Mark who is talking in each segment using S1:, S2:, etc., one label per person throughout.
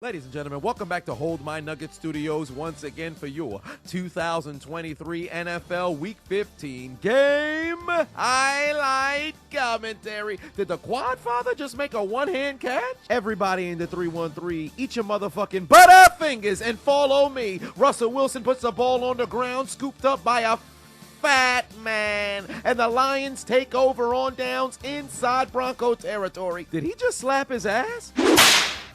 S1: Ladies and gentlemen, welcome back to Hold My Nugget Studios once again for your 2023 NFL Week 15 game highlight commentary. Did the Quadfather just make a one-hand catch? Everybody in the 313, eat your motherfucking butterfingers and follow me. Russell Wilson puts the ball on the ground, scooped up by a fat man, and the Lions take over on downs inside Bronco territory. Did he just slap his ass?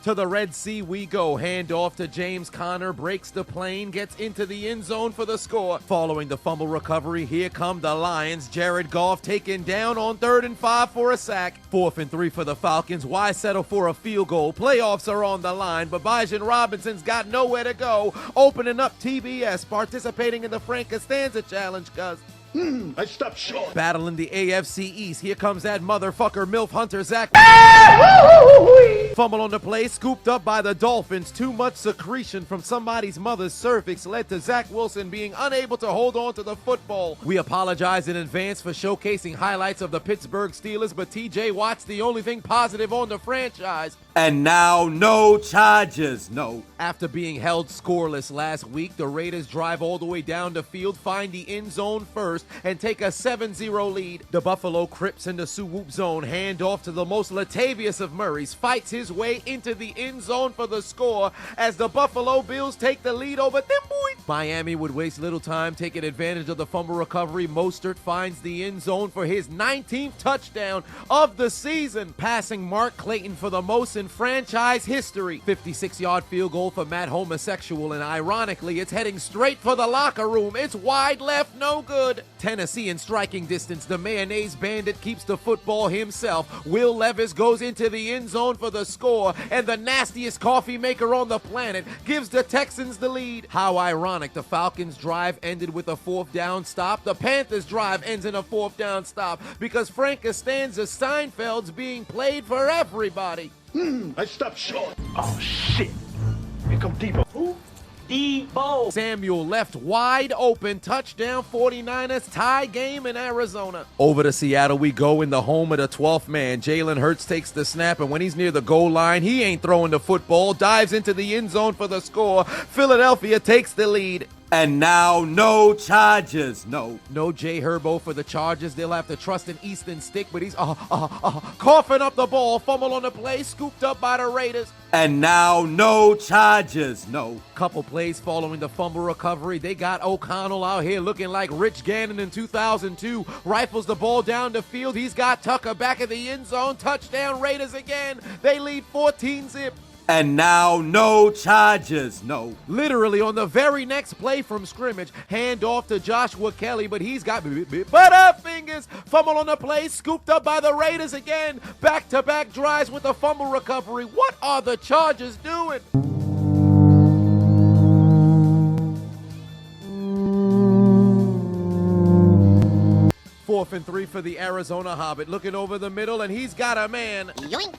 S1: To the Red Sea we go. Hand off to James Conner, breaks the plane, gets into the end zone for the score. Following the fumble recovery, here come the Lions. Jared Goff taken down on 3rd and 5 for a sack. 4th and 3 for the Falcons. Why settle for a field goal? Playoffs are on the line, but Bijan Robinson's got nowhere to go. Opening up TBS, participating in the Frank Costanza Challenge, cuz.
S2: I stopped short.
S1: Battling the AFC East. Here comes that motherfucker, MILF Hunter Zach. Fumble on the play, scooped up by the Dolphins. Too much secretion from somebody's mother's cervix led to Zach Wilson being unable to hold on to the football. We apologize in advance for showcasing highlights of the Pittsburgh Steelers, but TJ Watt's the only thing positive on the franchise.
S3: And now, no charges, no.
S1: After being held scoreless last week, the Raiders drive all the way down the field, find the end zone first, and take a 7-0 lead. The Buffalo Crips in the Swoop zone, hand off to the most Latavius of Murrays, fights his way into the end zone for the score as the Buffalo Bills take the lead over them boys. Miami would waste little time taking advantage of the fumble recovery. Mostert finds the end zone for his 19th touchdown of the season, passing Mark Clayton for the most in franchise history. 56-yard field goal for Matt Homosexual, and ironically, it's heading straight for the locker room. It's wide left, no good. Tennessee in striking distance. The Mayonnaise Bandit keeps the football himself. Will Levis goes into the end zone for the score, and the nastiest coffee maker on the planet gives the Texans the lead. How ironic. The Falcons' drive ended with a 4th down stop. The Panthers' drive ends in a 4th down stop because Frank Costanza Seinfeld's being played for everybody.
S2: I stopped short.
S4: Oh, shit. Here come Debo. Who? Debo.
S1: Samuel left wide open. Touchdown 49ers. Tie game in Arizona. Over to Seattle we go in the home of the 12th man. Jalen Hurts takes the snap, and when he's near the goal line, he ain't throwing the football. Dives into the end zone for the score. Philadelphia takes the lead.
S3: And now, no charges, no.
S1: No Jay Herbo for the Chargers. They'll have to trust an Easton Stick, but he's coughing up the ball. Fumble on the play, scooped up by the Raiders.
S3: And now, no charges, no.
S1: Couple plays following the fumble recovery. They got O'Connell out here looking like Rich Gannon in 2002. Rifles the ball down the field. He's got Tucker back at the end zone. Touchdown Raiders again. They lead 14-zip.
S3: And now, no charges, no.
S1: Literally on the very next play from scrimmage, hand off to Joshua Kelly, but he's got butterfingers. Fumble on the play, scooped up by the Raiders again. Back-to-back drives with the fumble recovery. What are the Chargers doing? Fourth and 3 for the Arizona Hobbit. Looking over the middle, and he's got a man.
S5: Yoink.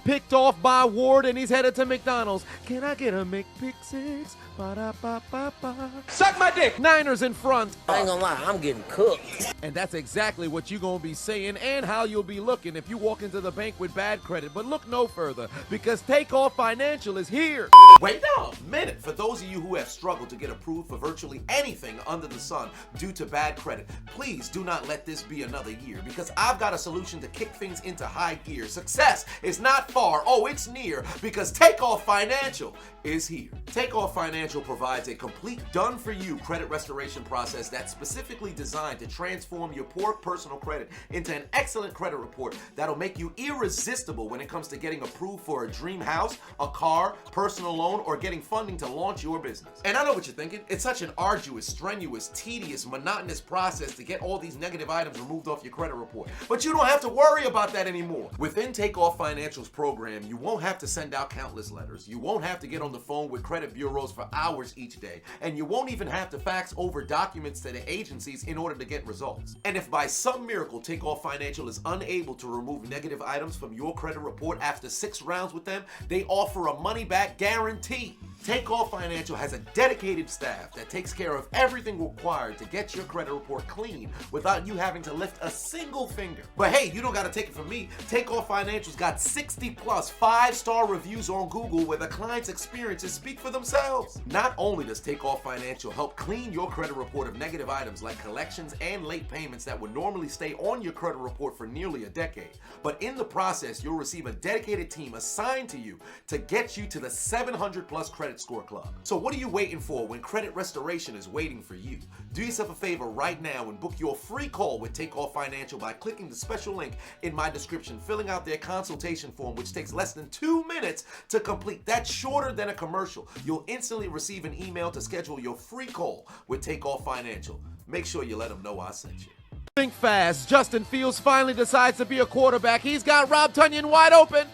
S1: Picked off by Ward, and he's headed to McDonald's. Can I get a McPick-6? Ba-da-ba-ba-ba.
S4: Suck my dick.
S1: Niners in front.
S5: I ain't gonna lie, I'm getting cooked.
S1: And that's exactly what you're going to be saying and how you'll be looking if you walk into the bank with bad credit. But look no further, because Takeoff Financial is here.
S6: Wait a minute. For those of you who have struggled to get approved for virtually anything under the sun due to bad credit, please do not let this be another year, because I've got a solution to kick things into high gear. Success is not far. Oh, it's near, because Takeoff Financial is here. Takeoff Financial provides a complete done-for-you credit restoration process that's specifically designed to transform your poor personal credit into an excellent credit report that'll make you irresistible when it comes to getting approved for a dream house, a car, personal loan, or getting funding to launch your business. And I know what you're thinking. It's such an arduous, strenuous, tedious, monotonous process to get all these negative items removed off your credit report. But you don't have to worry about that anymore. Within Takeoff Financial's program, you won't have to send out countless letters. You won't have to get on the phone with credit bureaus for hours each day. And you won't even have to fax over documents to the agencies in order to get results. And if by some miracle Takeoff Financial is unable to remove negative items from your credit report after 6 rounds with them, they offer a money-back guarantee. Takeoff Financial has a dedicated staff that takes care of everything required to get your credit report clean without you having to lift a single finger. But hey, you don't gotta take it from me. Takeoff Financial's got 60 plus 5-star reviews on Google where the client's experiences speak for themselves. Not only does Takeoff Financial help clean your credit report of negative items like collections and late payments that would normally stay on your credit report for nearly a decade, but in the process, you'll receive a dedicated team assigned to you to get you to the 700 plus credit score club. So what are you waiting for when credit restoration is waiting for you? Do yourself a favor right now and book your free call with Takeoff Financial by clicking the special link in my description, filling out their consultation form, which takes less than 2 minutes to complete. That's shorter than a commercial. You'll instantly receive an email to schedule your free call with Takeoff Financial. Make sure you let them know I sent you.
S1: Think fast. Justin Fields finally decides to be a quarterback. He's got Rob Tunyon wide open.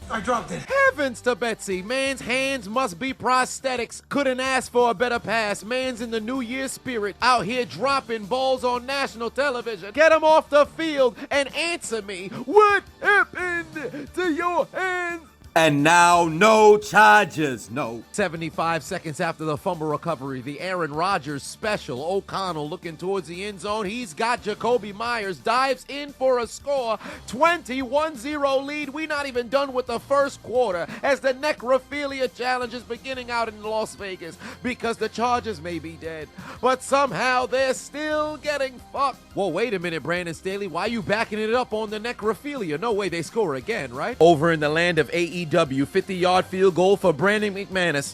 S2: I dropped it.
S1: Heavens to Betsy. Man's hands must be prosthetics. Couldn't ask for a better pass. Man's in the New Year spirit. Out here dropping balls on national television. Get him off the field and answer me. What happened to your hands?
S3: And now, no charges, no.
S1: 75 seconds after the fumble recovery, the Aaron Rodgers special. O'Connell looking towards the end zone. He's got Jacoby Myers. Dives in for a score. 21-0 lead. We're not even done with the first quarter as the necrophilia challenge is beginning out in Las Vegas because the Chargers may be dead, but somehow they're still getting fucked. Whoa, wait a minute, Brandon Staley. Why are you backing it up on the necrophilia? No way, they score again, right? Over in the land of AEW, 50-yard field goal for Brandon McManus.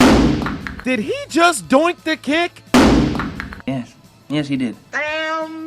S1: Did he just doink the kick?
S7: Yes, he did.
S2: Damn.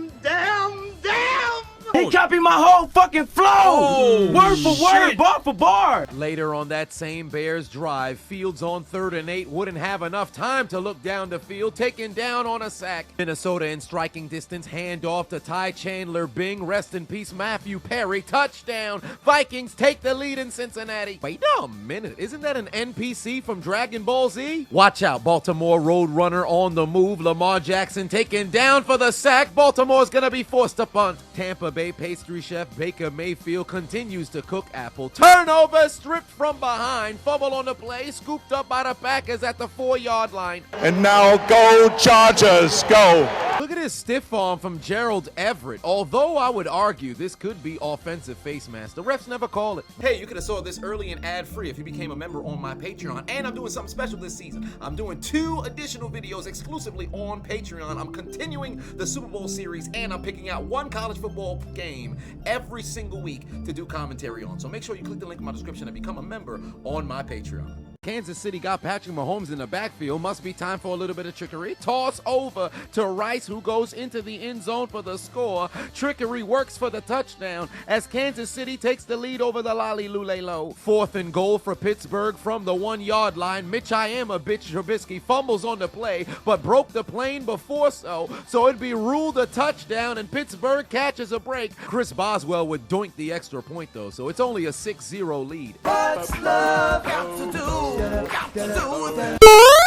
S7: He copied my whole fucking flow. Word for word, bar for bar.
S1: Later on that same Bears drive, Fields on 3rd and 8 wouldn't have enough time to look down the field, taken down on a sack. Minnesota in striking distance, handoff to Ty Chandler Bing, rest in peace Matthew Perry, touchdown. Vikings take the lead in Cincinnati. Wait a minute, isn't that an NPC from Dragon Ball Z? Watch out, Baltimore Roadrunner on the move, Lamar Jackson taken down for the sack. Baltimore's gonna be forced to punt. Tampa Bay pastry chef Baker Mayfield continues to cook apple. Turnover, stripped from behind. Fumble on the play, scooped up by the Packers at the 4-yard line.
S2: And now go Chargers, go.
S1: Look at this stiff arm from Gerald Everett. Although I would argue this could be offensive face mask. The refs never call it.
S6: Hey, you could have saw this early and ad-free if you became a member on my Patreon. And I'm doing something special this season. I'm doing 2 additional videos exclusively on Patreon. I'm continuing the Super Bowl series, and I'm picking out 1 college football game every single week to do commentary on. So make sure you click the link in my description and become a member on my Patreon.
S1: Kansas City got Patrick Mahomes in the backfield. Must be time for a little bit of trickery. Toss over to Rice, who goes into the end zone for the score. Trickery works for the touchdown as Kansas City takes the lead over the Lolly-Lule-Low. 4th and goal for Pittsburgh from the 1-yard line. Mitch Trubisky fumbles on the play, but broke the plane before so it'd be ruled a touchdown, and Pittsburgh catches a break. Chris Boswell would doink the extra point, though, so it's only a 6-0 lead.
S3: What's love got to do?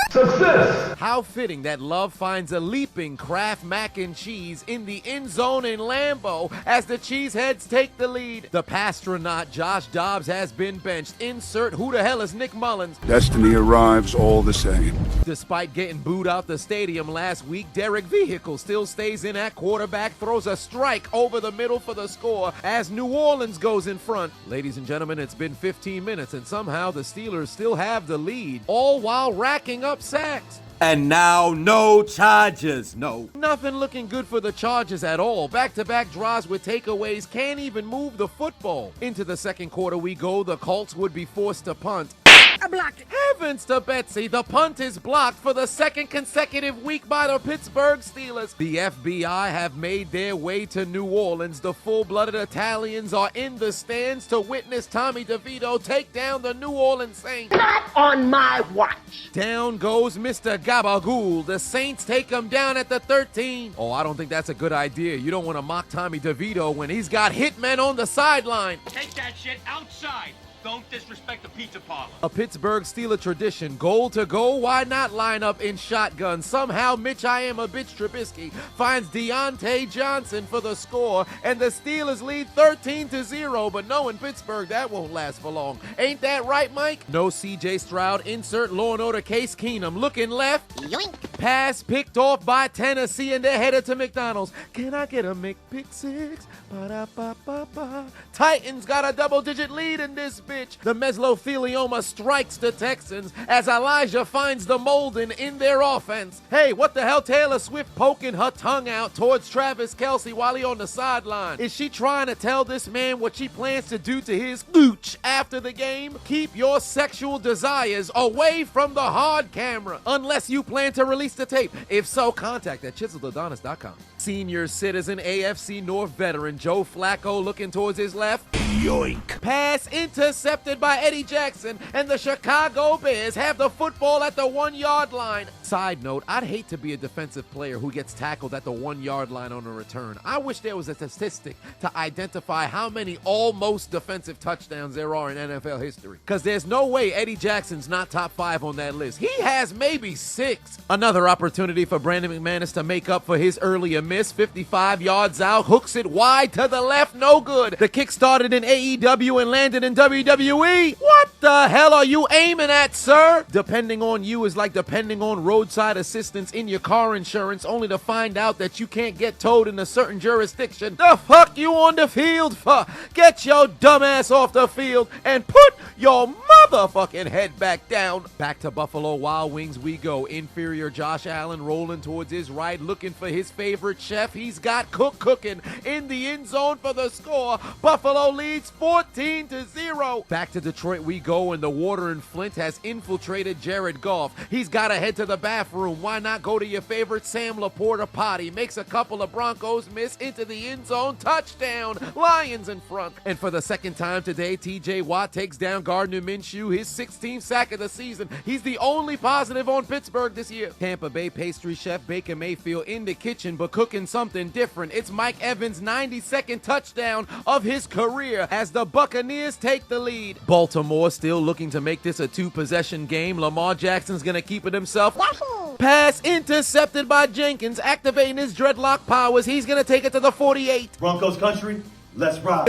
S2: Success.
S1: How fitting that Love finds a leaping Kraft mac and cheese in the end zone in Lambeau as the Cheeseheads take the lead. The Pastronaut Josh Dobbs has been benched. Insert who the hell is Nick Mullins.
S2: Destiny arrives all the same.
S1: Despite getting booed out the stadium last week, Derek Vehicle still stays in at quarterback, throws a strike over the middle for the score as New Orleans goes in front. Ladies and gentlemen, it's been 15 minutes and somehow the Steelers still have the lead, all while racking up sacks.
S3: And now, no charges, no.
S1: Nothing looking good for the Chargers at all. Back-to-back drives with takeaways, can't even move the football. Into the second quarter we go. The Colts would be forced to punt.
S5: I blocked it.
S1: Heavens to Betsy, the punt is blocked for the 2nd consecutive week by the Pittsburgh Steelers. The FBI have made their way to New Orleans. The full-blooded Italians are in the stands to witness Tommy DeVito take down the New Orleans Saints.
S5: Not on my watch.
S1: Down goes Mr. Gabagool. The Saints take him down at the 13. Oh, I don't think that's a good idea. You don't want to mock Tommy DeVito when he's got hitmen on the sideline.
S4: Take that shit outside. Don't disrespect the pizza parlor.
S1: A Pittsburgh Steelers tradition, goal to goal, why not line up in shotgun? Somehow Mitch I am a bitch Trubisky finds Deontay Johnson for the score, and the Steelers lead 13-0, but no, in Pittsburgh, that won't last for long. Ain't that right, Mike? No CJ Stroud, insert Law & Order Case Keenum, looking left.
S5: Yoink.
S1: Pass picked off by Tennessee, and they're headed to McDonald's. Can I get a McPick-6? Ba-da-ba-ba-ba. Titans got a double-digit lead in this bitch. The mesothelioma strikes the Texans as Elijah finds the Molden in their offense. Hey, what the hell, Taylor Swift poking her tongue out towards Travis Kelce while he on the sideline? Is she trying to tell this man what she plans to do to his gooch after the game? Keep your sexual desires away from the hard camera unless you plan to release the tape. If so, contact at ChiseledAdonis.com. Senior citizen AFC North veteran Joe Flacco looking towards his left. Yoink. Pass intercepted by Eddie Jackson, and the Chicago Bears have the football at the 1-yard line. Side note, I'd hate to be a defensive player who gets tackled at the 1-yard line on a return. I wish there was a statistic to identify how many almost defensive touchdowns there are in NFL history. Because there's no way Eddie Jackson's not top 5 on that list. He has maybe 6. Another opportunity for Brandon McManus to make up for his earlier miss. 55 yards out, hooks it wide to the left, no good. The kick started in AEW and landed in WWE. What the hell are you aiming at, sir? Depending on you is like depending on roadside assistance in your car insurance, only to find out that you can't get towed in a certain jurisdiction. The fuck you on the field for? Get your dumb ass off the field and put your motherfucking head back down. Back to Buffalo Wild Wings we go. Inferior Josh Allen rolling towards his right, looking for his favorite chef. He's got Cook cooking in the end zone for the score. Buffalo leads 14-0. Back to Detroit we go, and the water in Flint has infiltrated Jared Goff. He's got to head to the bathroom. Why not go to your favorite Sam Laporta potty? Makes a couple of Broncos miss into the end zone. Touchdown. Lions in front. And for the second time today, TJ Watt takes down Gardner Minshew, his 16th sack of the season. He's the only positive on Pittsburgh this year. Tampa Bay pastry chef Baker Mayfield in the kitchen, but cooking something different. It's Mike Evans' 92nd touchdown of his career as the Buccaneers take the lead. Baltimore still looking to make this a 2-possession game. Lamar Jackson's gonna keep it himself.
S5: Yahoo!
S1: Pass intercepted by Jenkins, activating his dreadlock powers. He's gonna take it to the 48.
S7: Broncos country, let's ride.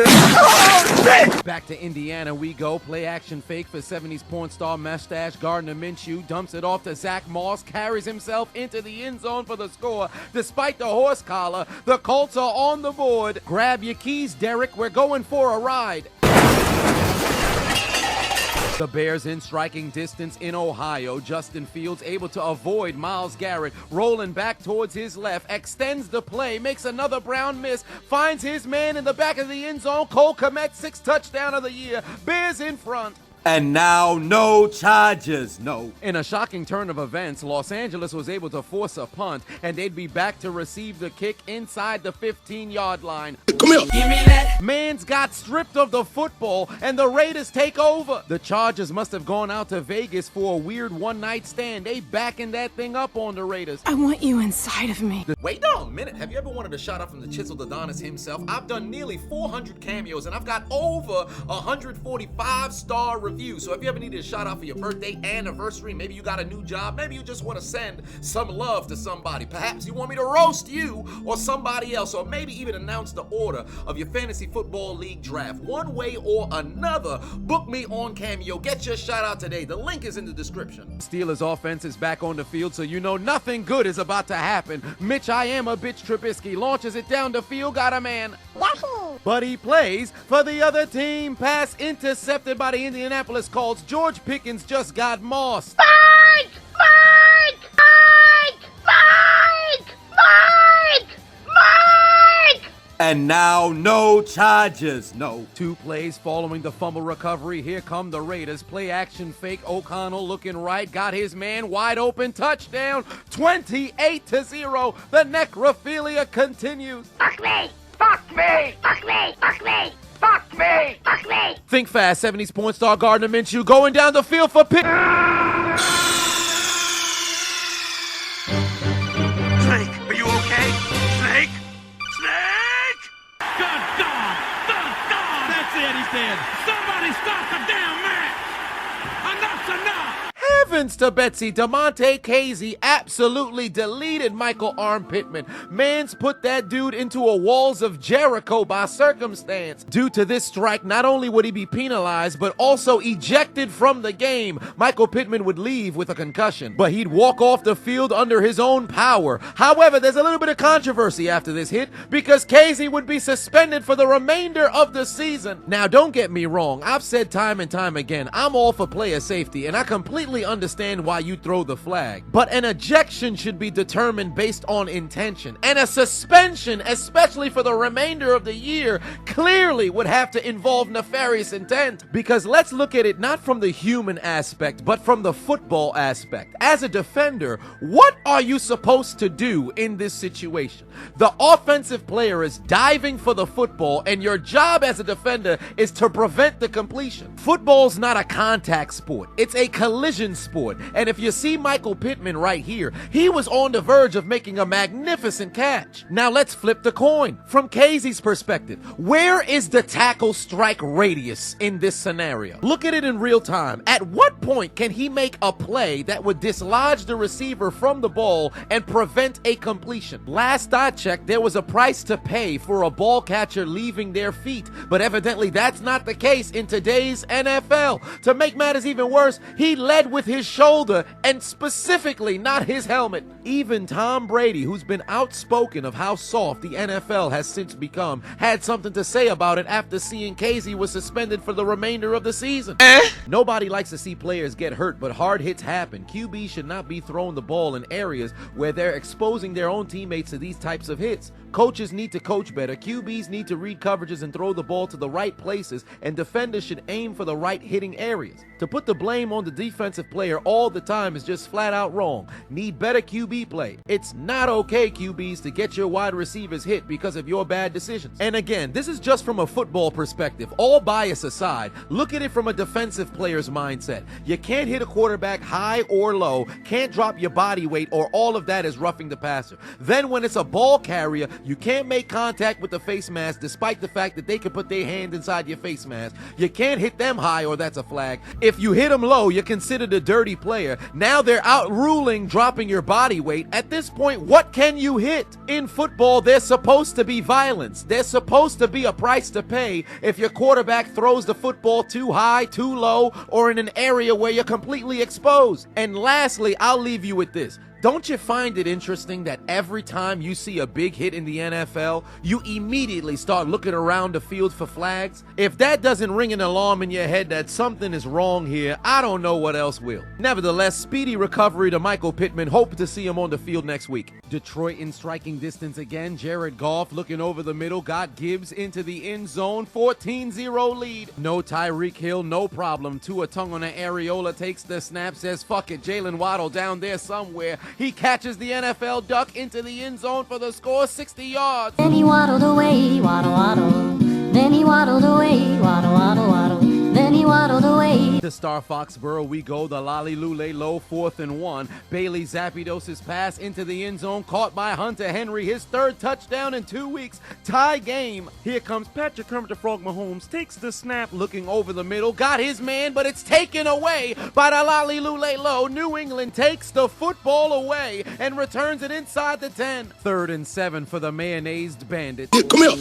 S1: Back to Indiana we go. Play action fake for 70s porn star mustache Gardner Minshew. Dumps it off to Zach Moss. Carries himself into the end zone for the score. Despite the horse collar, the Colts are on the board. Grab your keys, Derek. We're going for a ride. The Bears in striking distance in Ohio. Justin Fields able to avoid Myles Garrett. Rolling back towards his left. Extends the play. Makes another Brown miss. Finds his man in the back of the end zone. Cole Kmet, 6th touchdown of the year. Bears in front.
S3: And now, no charges, no.
S1: In a shocking turn of events, Los Angeles was able to force a punt, and they'd be back to receive the kick inside the 15-yard line.
S2: Come here.
S3: Give me that.
S1: Mans got stripped of the football, and the Raiders take over. The Chargers must have gone out to Vegas for a weird one-night stand. They backing that thing up on the Raiders.
S8: I want you inside of me.
S6: Wait a minute. Have you ever wanted a shout out from the Chiseled Adonis himself? I've done nearly 400 cameos, and I've got over 145-star reviews. So if you ever needed a shout out for your birthday, anniversary, maybe you got a new job, maybe you just want to send some love to somebody. Perhaps you want me to roast you or somebody else, or maybe even announce the order of your fantasy football league draft. One way or another, book me on Cameo. Get your shout out today. The link is in the description.
S1: Steelers offense is back on the field, so you know nothing good is about to happen. Mitch I am a bitch Trubisky launches it down the field, got a man.
S5: Yahoo!
S1: But he plays for the other team. Pass intercepted by the Indianapolis Colts. George Pickens just got mossed.
S5: Mike! Mike! Mike! Mike! Mike! Mike!
S3: And now, no charges, no.
S1: 2 plays following the fumble recovery. Here come the Raiders. Play action fake. O'Connell looking right. Got his man wide open. Touchdown. 28-0. The necrophilia continues.
S5: Fuck me! Fuck me! Fuck me! Fuck me! Fuck me! Fuck me!
S1: Think fast. 70s point star Gardner Minshew going down the field for pick.
S4: Snake, are you okay? Snake? Snake? Good dog! Good dog! That's it, he's dead. Somebody stop the damn
S1: Heavens to Betsy, DeMonte Casey absolutely deleted Michael Arm Pittman. Mans put that dude into a walls of Jericho by circumstance. Due to this strike, not only would he be penalized, but also ejected from the game. Michael Pittman would leave with a concussion, but he'd walk off the field under his own power. However, there's a little bit of controversy after this hit because Casey would be suspended for the remainder of the season. Now, don't get me wrong. I've said time and time again, I'm all for player safety, and I completely understand why you throw the flag. But an ejection should be determined based on intention, and a suspension, especially for the remainder of the year, clearly would have to involve nefarious intent. Because let's look at it not from the human aspect, but from the football aspect. As a defender, what are you supposed to do in this situation? The offensive player is diving for the football, and your job as a defender is to prevent the completion. Football's not a contact sport. It's a collision sport. And if you see Michael Pittman right here, he was on the verge of making a magnificent catch. Now let's flip the coin. From Casey's perspective, where is the tackle strike radius in this scenario? Look at it in real time. At what point can he make a play that would dislodge the receiver from the ball and prevent a completion? Last I checked, there was a price to pay for a ball catcher leaving their feet, but evidently that's not the case in today's NFL. To make matters even worse, he led with his shoulder and specifically not his helmet. Even Tom Brady, who's been outspoken of how soft the NFL has since become, had something to say about it after seeing Casey was suspended for the remainder of the season. Nobody likes to see players get hurt, but hard hits happen. QBs should not be throwing the ball in areas where they're exposing their own teammates to these types of hits. Coaches need to coach better. QBs need to read coverages and throw the ball to the right places, and defenders should aim for the right hitting areas. To put the blame on the defensive player all the time is just flat out wrong. Need better QB play. It's not okay, QBs, to get your wide receivers hit because of your bad decisions. And again, this is just from a football perspective. All bias aside, look at it from a defensive player's mindset. You can't hit a quarterback high or low, can't drop your body weight, or all of that is roughing the passer. Then when it's a ball carrier, you can't make contact with the face mask despite the fact that they can put their hand inside your face mask. You can't hit them high or that's a flag. If you hit them low, you're considered a dirty player. Now they're outruling dropping your body weight. At this point, what can you hit? In football, there's supposed to be violence. There's supposed to be a price to pay if your quarterback throws the football too high, too low, or in an area where you're completely exposed. And lastly, I'll leave you with this. Don't you find it interesting that every time you see a big hit in the NFL, you immediately start looking around the field for flags? If that doesn't ring an alarm in your head that something is wrong here, I don't know what else will. Nevertheless, speedy recovery to Michael Pittman. Hope to see him on the field next week. Detroit in striking distance again. Jared Goff looking over the middle, got Gibbs into the end zone. 14-0 lead. No Tyreek Hill, no problem. Tua Tagovailoa Areola takes the snap, says fuck it. Jalen Waddle down there somewhere. He catches the NFL duck into the end zone for the score, 60 yards.
S9: Then he waddled away, waddle, waddle. Then he waddled away, waddle, waddle, waddle. Then he waddled away.
S1: To Star Foxborough we go, the Lolly Lule low, 4th and 1. Bailey Zapdos' pass into the end zone, caught by Hunter Henry, his 3rd touchdown in 2 weeks. Tie game. Here comes Patrick Kermit the Frog Mahomes, takes the snap, looking over the middle, got his man, but it's taken away by the Lolly Lule low. New England takes the football away and returns it inside the 10. 3rd and 7 for the mayonnaised Bandits.
S2: Come here.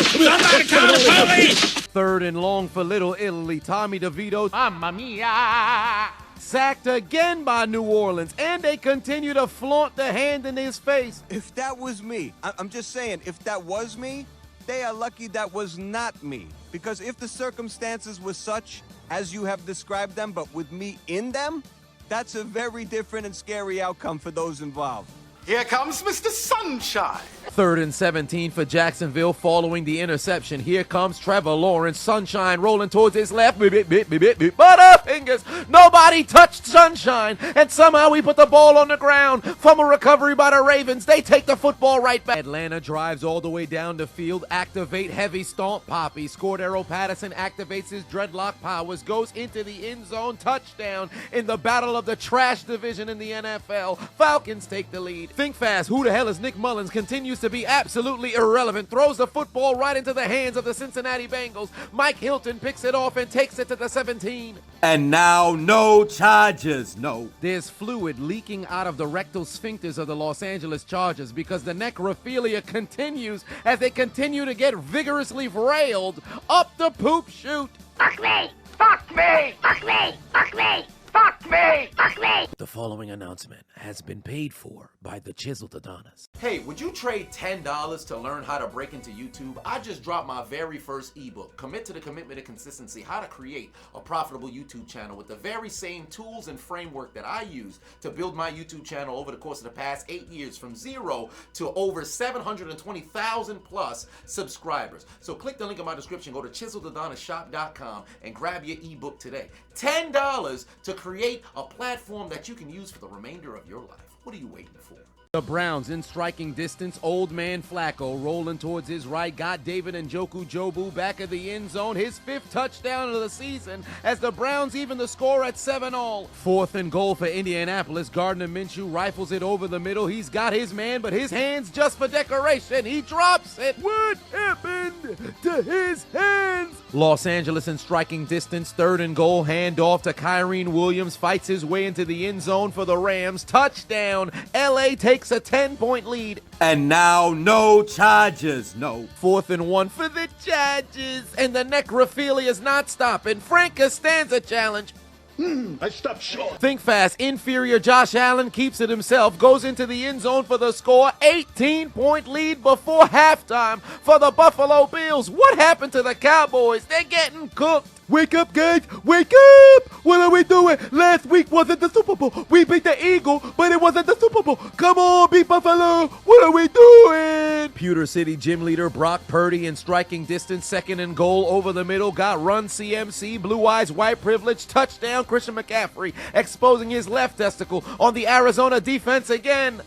S5: Somebody call the police!
S1: 3rd and long for Little Italy. Tommy DeVito,
S5: Mamma mia!
S1: sacked again by New Orleans, and they continue to flaunt the hand in his face.
S10: If that was me, I'm just saying, if that was me, they are lucky that was not me. Because if the circumstances were such as you have described them, but with me in them, that's a very different and scary outcome for those involved.
S11: Here comes Mr. Sunshine.
S1: 3rd and 17 for Jacksonville following the interception. Here comes Trevor Lawrence. Sunshine rolling towards his left. Butterfingers. Nobody touched Sunshine. And somehow we put the ball on the ground. From a recovery by the Ravens. They take the football right back. Atlanta drives all the way down the field. Activate heavy stomp Poppy. Scordero Patterson activates his dreadlock powers. Goes into the end zone. Touchdown in the battle of the trash division in the NFL. Falcons take the lead. Think fast. Who the hell is Nick Mullins? Continues to to be absolutely irrelevant, throws the football right into the hands of the Cincinnati Bengals. Mike Hilton picks it off and takes it to the 17.
S3: And now, no charges, no.
S1: There's fluid leaking out of the rectal sphincters of the Los Angeles Chargers because the necrophilia continues as they continue to get vigorously railed up the poop chute.
S5: Fuck me! Fuck me! Fuck me! Fuck me! Fuck me! Fuck me!
S1: The following announcement has been paid for by the Chiseled Adonis.
S6: Hey, would you trade $10 to learn how to break into YouTube? I just dropped my very first ebook, Commit to the Commitment and Consistency, How to Create a Profitable YouTube Channel, with the very same tools and framework that I use to build my YouTube channel over the course of the past 8 years, from 0 to over 720,000 plus subscribers. So click the link in my description, go to chiseledadonishop.com and grab your ebook today. $10 to create a platform that you can use for the remainder of your life. What are you waiting for?
S1: The Browns in striking distance. Old man Flacco rolling towards his right. Got David Njoku Jobu back of the end zone. His 5th touchdown of the season as the Browns even the score at 7-all. 4th and goal for Indianapolis. Gardner Minshew rifles it over the middle. He's got his man, but his hand's just for decoration. He drops it. What happened to his hands? Los Angeles in striking distance. 3rd and goal. Handoff to Kyren Williams. Fights his way into the end zone for the Rams. Touchdown. LA takes a 10-point lead.
S3: And now, no charges, no.
S1: 4th and 1 for the Chargers. And the necrophilia is not stopping. Frank Costanza challenge.
S11: I stopped short.
S1: Think fast. Inferior Josh Allen keeps it himself. Goes into the end zone for the score. 18-point lead before halftime for the Buffalo Bills. What happened to the Cowboys? They're getting cooked. Wake up, guys! Wake up! What are we doing? Last week wasn't the Super Bowl. We beat the Eagle, but it wasn't the Super Bowl. Come on, beat Buffalo! What are we doing? Pewter City gym leader Brock Purdy in striking distance, 2nd and goal over the middle. Got run CMC, blue eyes, white privilege, touchdown Christian McCaffrey, exposing his left testicle on the Arizona defense again.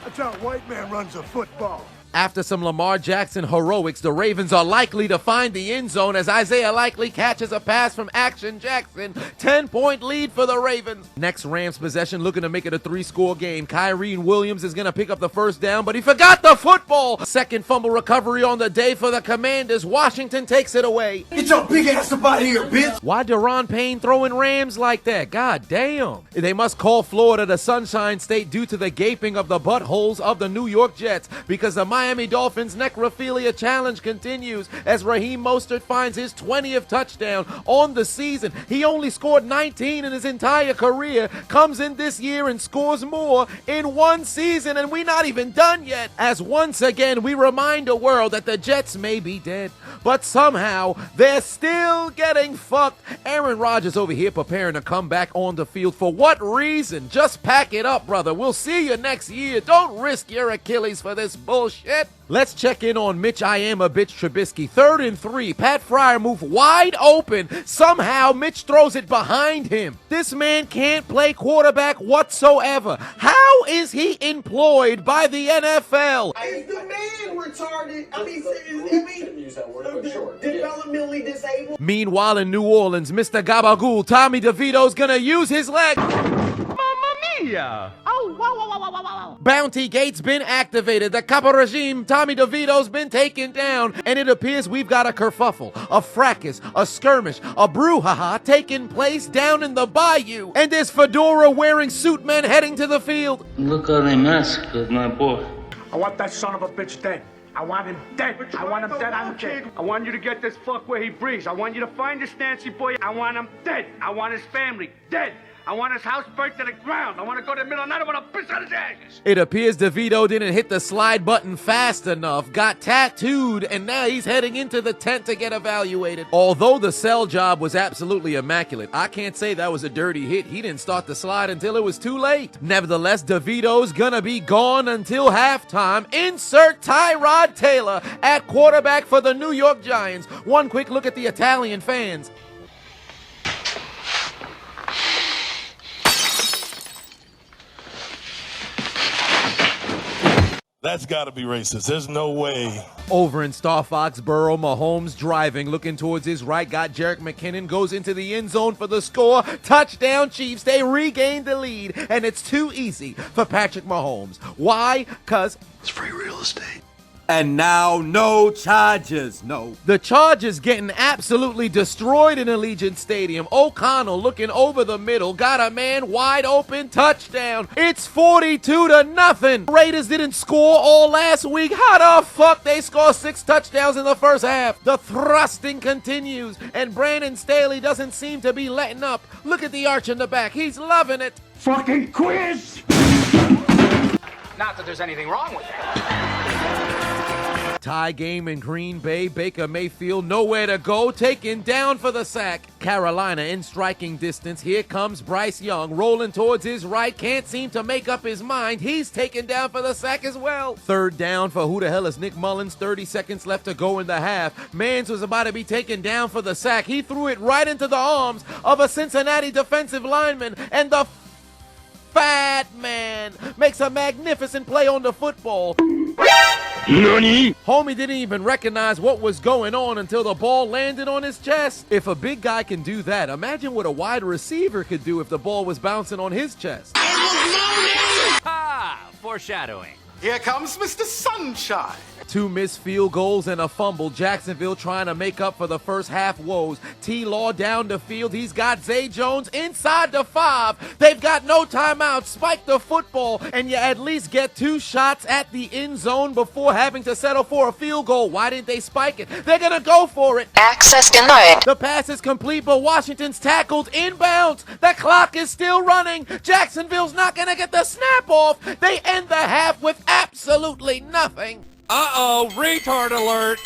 S11: That's how a white man runs a football.
S1: After some Lamar Jackson heroics, the Ravens are likely to find the end zone as Isaiah Likely catches a pass from Action Jackson. 10-point lead for the Ravens. Next Rams possession, looking to make it a 3-score game. Kyren Williams is going to pick up the 1st down, but he forgot the football. 2nd fumble recovery on the day for the Commanders. Washington takes it away.
S7: Get your big ass up out of here, bitch!
S1: Why Deron Payne throwing Rams like that? God damn. They must call Florida the Sunshine State due to the gaping of the buttholes of the New York Jets, because the Miami Dolphins necrophilia challenge continues as Raheem Mostert finds his 20th touchdown on the season. He only scored 19 in his entire career, comes in this year and scores more in one season, and we're not even done yet. As once again we remind the world that the Jets may be dead, but somehow they're still getting fucked. Aaron Rodgers over here preparing to come back on the field. For what reason? Just pack it up, brother. We'll see you next year. Don't risk your Achilles for this bullshit. Let's check in on Mitch I Am a Bitch Trubisky. 3rd and 3. Pat Fryer move wide open. Somehow Mitch throws it behind him. This man can't play quarterback whatsoever. How is he employed by the NFL?
S7: Is the man retarded? Developmentally disabled?
S1: Meanwhile in New Orleans, Mr. Gabagool, Tommy DeVito's gonna use his leg.
S4: Mamma mia!
S5: Oh, whoa, whoa, whoa, whoa, whoa, whoa.
S1: Bounty Gate's been activated. The Capo regime, Tommy DeVito's been taken down. And it appears we've got a kerfuffle, a fracas, a skirmish, a brouhaha taking place down in the bayou. And there's fedora-wearing suit men heading to the field.
S12: Look how they mess with my boy.
S4: I want that son of a bitch dead. I want him dead. I want him dead on the cake. I want you to get this fuck where he breathes. I want you to find this Nancy boy. I want him dead. I want his family dead. I want his house burnt to the ground. I want to go to the middle of the night. I want to piss on his ashes.
S1: It appears DeVito didn't hit the slide button fast enough, got tattooed, and now he's heading into the tent to get evaluated. Although the cell job was absolutely immaculate, I can't say that was a dirty hit. He didn't start the slide until it was too late. Nevertheless, DeVito's gonna be gone until halftime. Insert Tyrod Taylor at quarterback for the New York Giants. One quick look at the Italian fans.
S13: That's got to be racist. There's no way.
S1: Over in Star Foxborough, Mahomes driving, looking towards his right, got Jerick McKinnon, goes into the end zone for the score. Touchdown, Chiefs. They regained the lead, and it's too easy for Patrick Mahomes. Why? Because
S11: It's free real estate.
S3: And now, no charges, no.
S1: The Chargers getting absolutely destroyed in Allegiant Stadium. O'Connell looking over the middle, got a man wide open, touchdown. It's 42-0. Raiders didn't score all last week. How the fuck they score 6 touchdowns in the first half? The thrusting continues, and Brandon Staley doesn't seem to be letting up. Look at the arch in the back. He's loving it.
S4: Fucking quiz!
S5: Not that there's anything wrong with that.
S1: Tie game in Green Bay. Baker Mayfield nowhere to go, taken down for the sack. Carolina in striking distance. Here comes Bryce Young rolling towards his right. Can't seem to make up his mind. He's taken down for the sack as well. Third down for who the hell is Nick Mullins. 30 seconds left to go in the half. Mans was about to be taken down for the sack. He threw it right into the arms of a Cincinnati defensive lineman, and the Fat Man makes a magnificent play on the football.
S11: Nani?
S1: Homie didn't even recognize what was going on until the ball landed on his chest. If a big guy can do that, imagine what a wide receiver could do if the ball was bouncing on his chest.
S14: Ah, foreshadowing.
S11: Here comes Mr. Sunshine.
S1: 2 missed field goals and a fumble. Jacksonville trying to make up for the first half woes. T-Law down the field. He's got Zay Jones inside the 5. They've got no timeout. Spike the football, and you at least get 2 shots at the end zone before having to settle for a field goal. Why didn't they spike it? They're going to go for it.
S8: Access denied.
S1: The pass is complete, but Washington's tackled inbounds. The clock is still running. Jacksonville's not going to get the snap off. They end the half with absolutely nothing.
S14: Uh-oh, retard alert.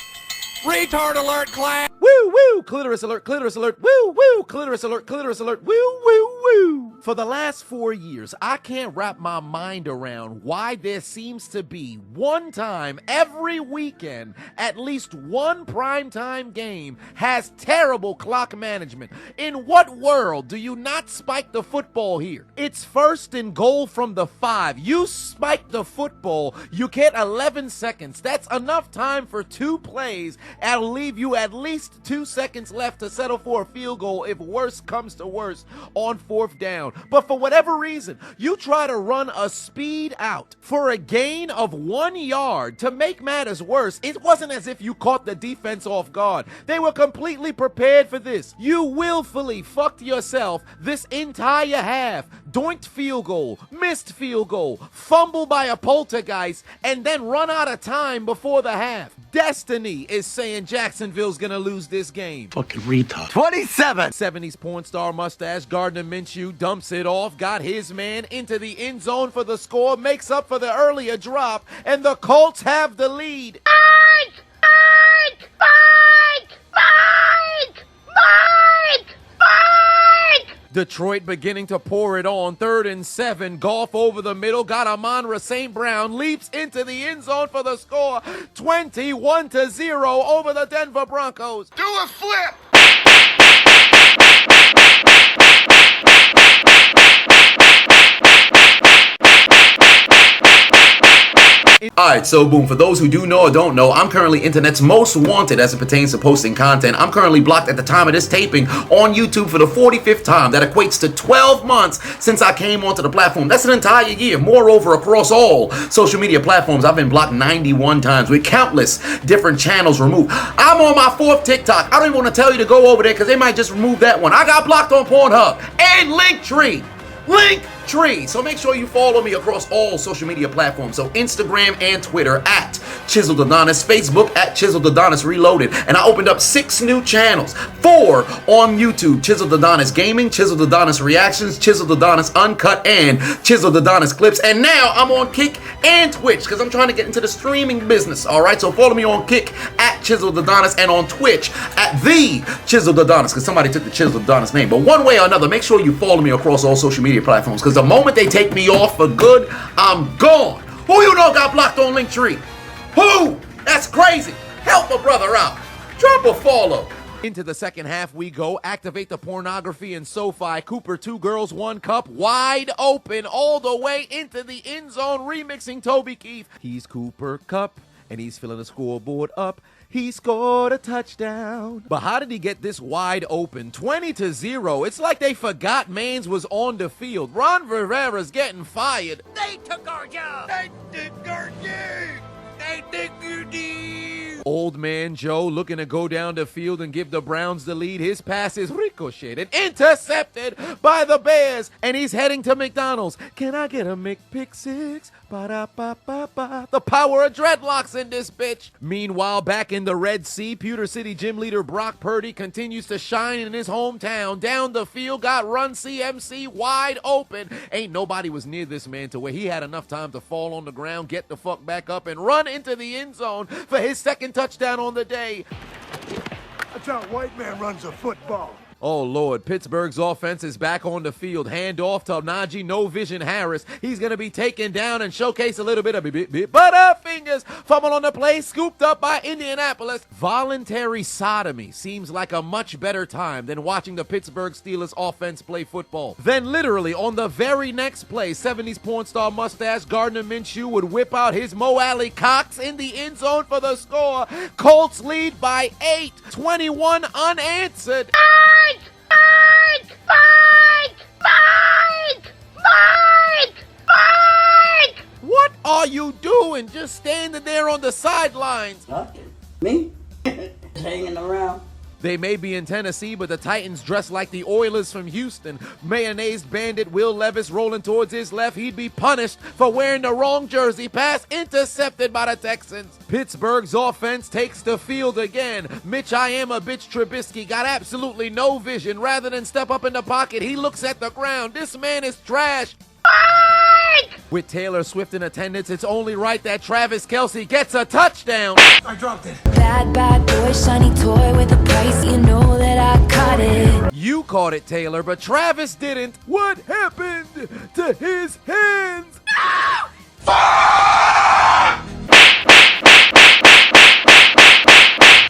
S14: Retard alert, class.
S1: Woo, woo, clitoris alert, woo, woo, clitoris alert, woo, woo, woo. For the last 4 years, I can't wrap my mind around why there seems to be one time every weekend, at least one primetime game has terrible clock management. In what world do you not spike the football here? It's 1st and goal from the 5. You spike the football, you get 11 seconds. That's enough time for 2 plays. That'll leave you at least 2 seconds left to settle for a field goal if worse comes to worse on 4th down. But for whatever reason, you try to run a speed out for a gain of 1 yard. To make matters worse, it wasn't as if you caught the defense off guard. They were completely prepared for this. You willfully fucked yourself this entire half. Doinked field goal, missed field goal, fumble by a poltergeist, and then run out of time before the half. Destiny is saying Jacksonville's gonna lose this game.
S11: Fucking retard.
S7: 27.
S1: 70s porn star mustache Gardner Minshew dumps it off, got his man into the end zone for the score, makes up for the earlier drop, and the Colts have the lead.
S5: Mike! Mike! Mike! Mike! Mike! Mike!
S1: Detroit beginning to pour it on. 3rd and 7. Goff over the middle. Got Amon-Ra St. Brown. Leaps into the end zone for the score. 21-0 over the Denver Broncos.
S11: Do a flip!
S6: Alright, so boom, for those who do know or don't know, I'm currently internet's most wanted as it pertains to posting content. I'm currently blocked at the time of this taping on YouTube for the 45th time. That equates to 12 months since I came onto the platform. That's an entire year. Moreover, across all social media platforms, I've been blocked 91 times with countless different channels removed. I'm on my 4th TikTok. I don't even want to tell you to go over there because they might just remove that one. I got blocked on Pornhub and Linktree. So make sure you follow me across all social media platforms. So Instagram and Twitter at Chiseled Adonis, Facebook at Chiseled Adonis Reloaded. And I opened up 6 new channels. 4 on YouTube, Chiseled Adonis Gaming, Chiseled Adonis Reactions, Chiseled Adonis Uncut, and Chiseled Adonis Clips. And now I'm on Kick and Twitch because I'm trying to get into the streaming business. Alright, so follow me on Kick at Chiseled Adonis and on Twitch at The Chiseled Adonis because somebody took the Chiseled Adonis name. But one way or another, make sure you follow me across all social media platforms because the moment they take me off for good, I'm gone. Who you know got blocked on Linktree? Who? That's crazy. Help a brother out. Drop a follow.
S1: Into the second half we go. Activate the pornography in SoFi. Cooper, 2 girls, 1 cup. Wide open all the way into the end zone. Remixing Toby Keith. He's Cooper Cup, and he's filling the scoreboard up. He scored a touchdown. But how did he get this wide open? 20-0. It's like they forgot Maines was on the field. Ron Rivera's getting fired.
S5: They took our job. They took our job. They took your deal.
S1: Old man Joe looking to go down the field and give the Browns the lead. His pass is ricocheted, intercepted by the Bears, and he's heading to McDonald's. Can I get a McPick-6? Ba-da-ba-ba-ba. The power of dreadlocks in this bitch. Meanwhile, back in the Red Sea, Pewter City gym leader Brock Purdy continues to shine in his hometown. Down the field, got Run CMC wide open. Ain't nobody was near this man to where he had enough time to fall on the ground, get the fuck back up, and run into the end zone for his second touchdown on the day.
S11: That's how a white man runs a football.
S1: Oh, Lord. Pittsburgh's offense is back on the field. Hand off to Najee No Vision Harris. He's going to be taken down and showcase a little bit of butterfingers. Fumble on the play, scooped up by Indianapolis. Voluntary sodomy seems like a much better time than watching the Pittsburgh Steelers offense play football. Then literally on the very next play, 70s porn star mustache Gardner Minshew would whip out his Mo Alley Cox in the end zone for the score. Colts lead by 8, 21 unanswered.
S5: Mike!
S1: What are you doing? Just standing there on the sidelines.
S15: Nothing. Me? Just hanging around.
S1: They may be in Tennessee, but the Titans dress like the Oilers from Houston. Mayonnaise bandit Will Levis rolling towards his left. He'd be punished for wearing the wrong jersey. Pass intercepted by the Texans. Pittsburgh's offense takes the field again. Mitch I am a bitch Trubisky got absolutely no vision. Rather than step up in the pocket, he looks at the ground. This man is trash. With Taylor Swift in attendance, it's only right that Travis Kelce gets a touchdown.
S11: I dropped it.
S8: Bad, bad boy, shiny toy with a price. You know that I caught it.
S1: You caught it, Taylor, but Travis didn't. What happened to his hands?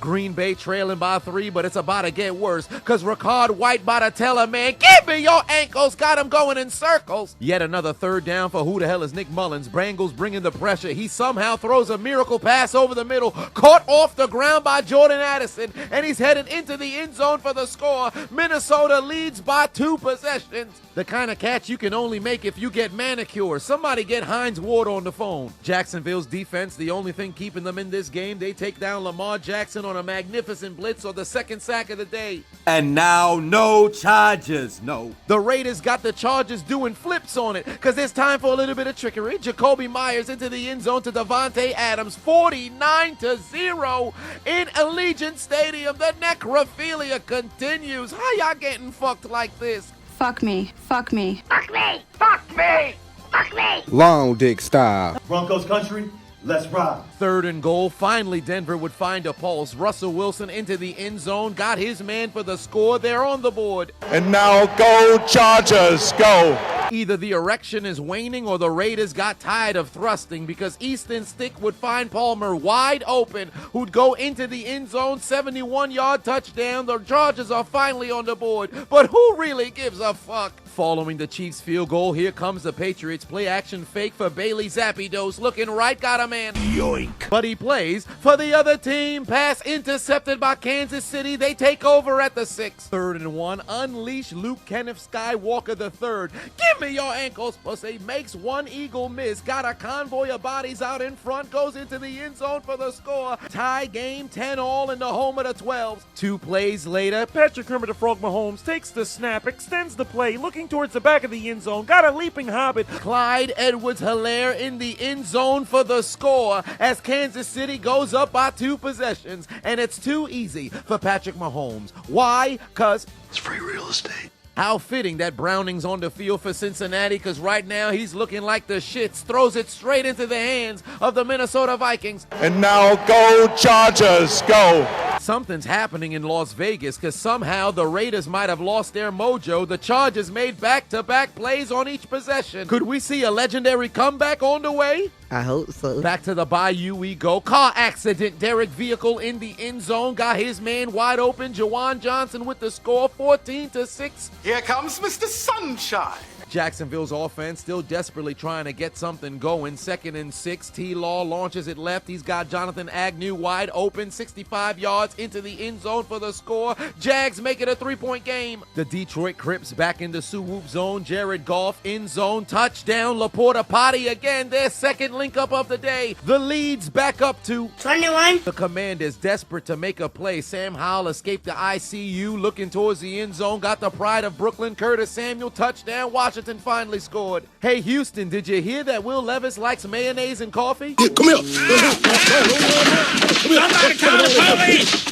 S1: Green Bay trailing by 3, but it's about to get worse, because Ricard White about to tell a man, give me your ankles, got him going in circles. Yet another third down for who the hell is Nick Mullins. Brangles bringing the pressure. He somehow throws a miracle pass over the middle, caught off the ground by Jordan Addison, and he's headed into the end zone for the score. Minnesota leads by 2 possessions. The kind of catch you can only make if you get manicure. Somebody get Heinz Ward on the phone. Jacksonville's defense, the only thing keeping them in this game. They take down Lamar Jackson on a magnificent blitz or the second sack of the day.
S3: And now no charges, no.
S1: The Raiders got the Chargers doing flips on it because it's time for a little bit of trickery. Jacoby Myers into the end zone to Devontae Adams, 49-0 in Allegiant Stadium. The necrophilia continues. How y'all getting fucked like this?
S8: Fuck me. Fuck me.
S5: Fuck me! Fuck me! Fuck me!
S16: Long dick style.
S17: Broncos country, let's ride.
S1: 3rd and goal. Finally, Denver would find a pulse. Russell Wilson into the end zone, got his man for the score. They're on the board.
S2: And now go Chargers, go.
S1: Either the erection is waning or the Raiders got tired of thrusting, because Easton Stick would find Palmer wide open, who'd go into the end zone, 71-yard touchdown. The Chargers are finally on the board, but who really gives a fuck? Following the Chiefs' field goal, here comes the Patriots. Play action fake for Bailey Zapdos. Looking right, got a man.
S11: Yoink.
S1: But he plays for the other team. Pass intercepted by Kansas City. They take over at the 6. 3rd and 1. Unleash Luke Kenneth Skywalker III. Give me your ankles. Pussy makes one eagle miss. Got a convoy of bodies out in front. Goes into the end zone for the score. Tie game 10-all in the home of the 12s. 2 plays later,
S7: Patrick Kermit the Frog Mahomes takes the snap, extends the play, looking towards the back of the end zone, got a leaping hobbit.
S1: Clyde Edwards-Helaire in the end zone for the score as Kansas City goes up by 2 possessions, and it's too easy for Patrick Mahomes. Why? Because
S11: it's free real estate.
S1: How fitting that Browning's on the field for Cincinnati, because right now he's looking like the shits. Throws it straight into the hands of the Minnesota Vikings.
S2: And now go Chargers, go.
S1: Something's happening in Las Vegas, because somehow the Raiders might have lost their mojo. The Chargers made back-to-back plays on each possession. Could we see a legendary comeback on the way?
S18: I hope so.
S1: Back to the Bayou we go. Car accident. Derek Vehicle in the end zone. Got his man wide open. Jawan Johnson with the score, 14-6.
S19: Here comes Mr. Sunshine.
S1: Jacksonville's offense still desperately trying to get something going. 2nd and 6. T-Law launches it left. He's got Jonathan Agnew wide open. 65 yards into the end zone for the score. Jags make it a 3-point game. The Detroit Crips back into Sue-Whoop zone. Jared Goff in zone. Touchdown. Laporta Potty again. Their second link-up of the day. The lead's back up to
S15: 21.
S1: The Commanders desperate to make a play. Sam Howell escaped the ICU, looking towards the end zone. Got the pride of Brooklyn. Curtis Samuel touchdown. Washington finally scored. Hey, Houston, did you hear that Will Levis likes mayonnaise and coffee?
S11: Come here.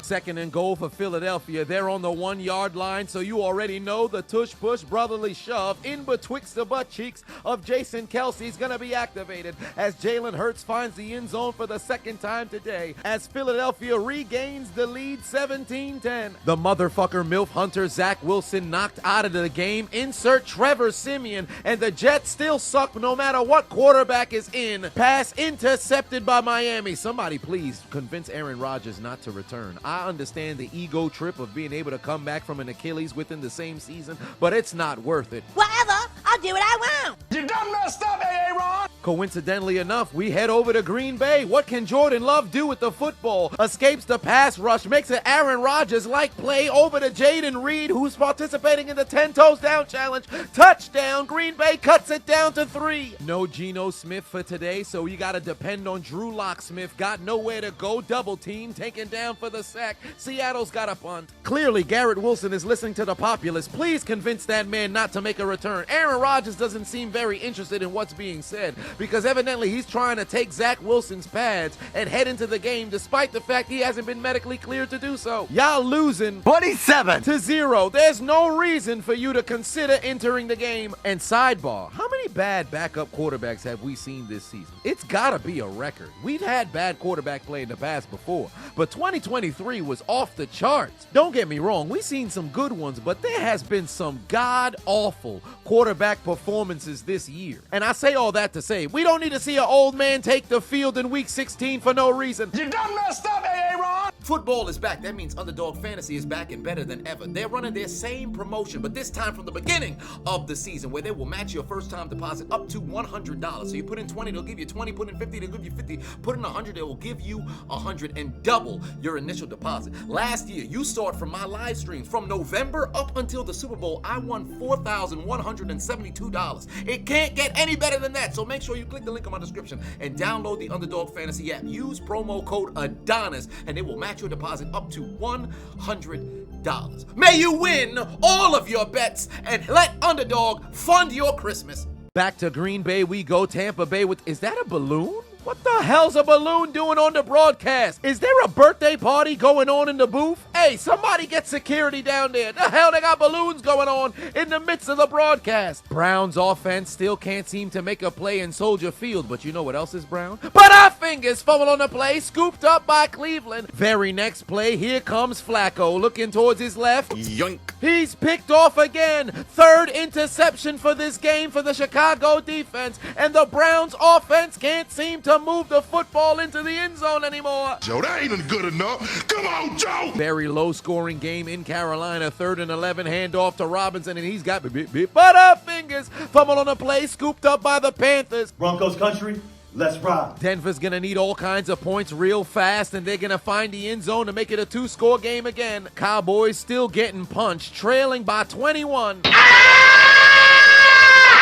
S1: Second and goal for Philadelphia. They're on the 1-yard line, so you already know the tush-push brotherly shove in betwixt the butt cheeks of Jason Kelsey is going to be activated as Jalen Hurts finds the end zone for the second time today as Philadelphia regains the lead 17-10. The motherfucker MILF Hunter Zach Wilson knocked out of the game. Insert Trevor Siemian, and the Jets still suck no matter what quarterback is in. Pass intercepted by Miami. Somebody please convince Aaron Rodgers not to return. I understand the ego trip of being able to come back from an Achilles within the same season, but it's not worth it.
S15: Whatever. I'll do what I want.
S2: You done messed up, Aaron!
S1: Coincidentally enough, we head over to Green Bay. What can Jordan Love do with the football? Escapes the pass rush, makes an Aaron Rodgers-like play over to Jaden Reed, who's participating in the 10 toes down challenge. Touchdown, Green Bay cuts it down to 3. No Geno Smith for today, so you gotta depend on Drew Locksmith. Got nowhere to go, double team, taken down for the sack. Seattle's got a punt. Clearly, Garrett Wilson is listening to the populace. Please convince that man not to make a return. Aaron Rodgers doesn't seem very interested in what's being said, because evidently he's trying to take Zach Wilson's pads and head into the game despite the fact he hasn't been medically cleared to do so. Y'all losing 27-0. There's no reason for you to consider entering the game. And sidebar, how many bad backup quarterbacks have we seen this season? It's gotta be a record. We've had bad quarterback play in the past before, but 2023 was off the charts. Don't get me wrong, we've seen some good ones, but there has been some god-awful quarterback performances this year. And I say all that to say, we don't need to see an old man take the field in week 16 for no reason.
S2: You done messed up, Aaron!
S6: Football is back. That means Underdog Fantasy is back and better than ever. They're running their same promotion, but this time from the beginning of the season, where they will match your first-time deposit up to $100. So you put in 20, they'll give you 20. Put in 50, they'll give you 50. Put in 100, they will give you 100 and double your initial deposit. Last year, you saw it from my live streams. From November up until the Super Bowl, I won $4,172. It can't get any better than that. So make sure you click the link in my description and download the Underdog Fantasy app. Use promo code Adonis, and it will match your deposit up to $100. May you win all of your bets and let Underdog fund your Christmas.
S1: Back to Green Bay we go. Tampa Bay with, is that a balloon? What the hell's a balloon doing on the broadcast? Is there a birthday party going on in the booth? Hey, somebody get security down there. The hell, they got balloons going on in the midst of the broadcast. Browns offense still can't seem to make a play in Soldier Field, but you know what else is Brown? But our fingers fumble on the play, scooped up by Cleveland. Very next play, here comes Flacco looking towards his left.
S3: Yoink.
S1: He's picked off again. Third interception for this game for the Chicago defense, and the Browns offense can't seem to move the football into the end zone anymore.
S11: Joe, that ain't good enough. Come on, Joe.
S1: Very low-scoring game in Carolina. 3rd and 11, handoff to Robinson, and he's got butterfingers. Fumble on the play, scooped up by the Panthers.
S17: Broncos country, let's ride.
S1: Denver's going to need all kinds of points real fast, and they're going to find the end zone to make it a 2-score game again. Cowboys still getting punched, trailing by 21.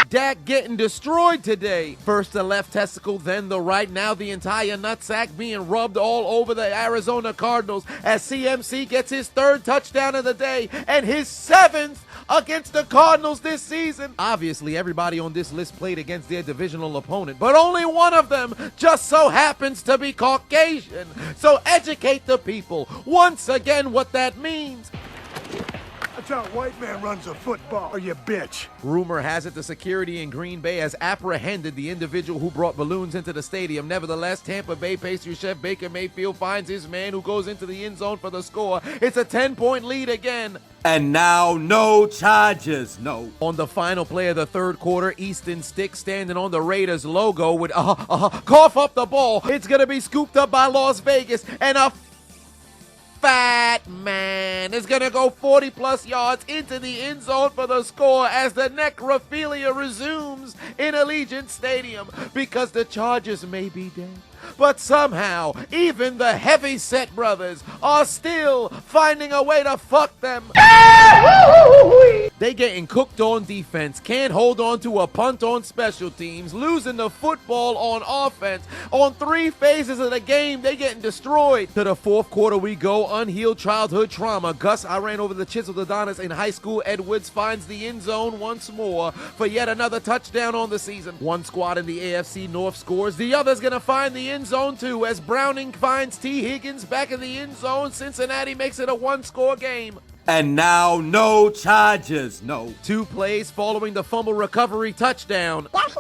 S1: Dak getting destroyed today. First the left testicle, then the right. Now the entire nutsack being rubbed all over the Arizona Cardinals as CMC gets his 3rd touchdown of the day and his 7th against the Cardinals this season. Obviously, everybody on this list played against their divisional opponent, but only one of them just so happens to be Caucasian. So educate the people once again what that means.
S11: That's how a white man runs a football, or you bitch.
S1: Rumor has it the security in Green Bay has apprehended the individual who brought balloons into the stadium. Nevertheless, Tampa Bay pastry chef Baker Mayfield finds his man who goes into the end zone for the score. It's a 10-point lead again.
S3: And now, no charges, no.
S1: On the final play of the 3rd quarter, Easton Stick standing on the Raiders logo would cough up the ball. It's going to be scooped up by Las Vegas, and a Fat Man is going to go 40-plus yards into the end zone for the score as the necrophilia resumes in Allegiant Stadium because the Chargers may be dead. But somehow, even the heavy-set brothers are still finding a way to fuck them. They getting cooked on defense, can't hold on to a punt on special teams, losing the football on offense. On 3 phases of the game, they getting destroyed. To the fourth quarter we go, unhealed childhood trauma. Gus, I ran over the Chiseled Adonis in high school. Edwards finds the end zone once more for yet another touchdown on the season. One squad in the AFC North scores. The other's gonna find the end zone too as Browning finds T. Higgins back in the end zone. Cincinnati makes it a 1-score game.
S3: And now, no charges, no.
S1: 2 plays following the fumble recovery touchdown.
S5: It's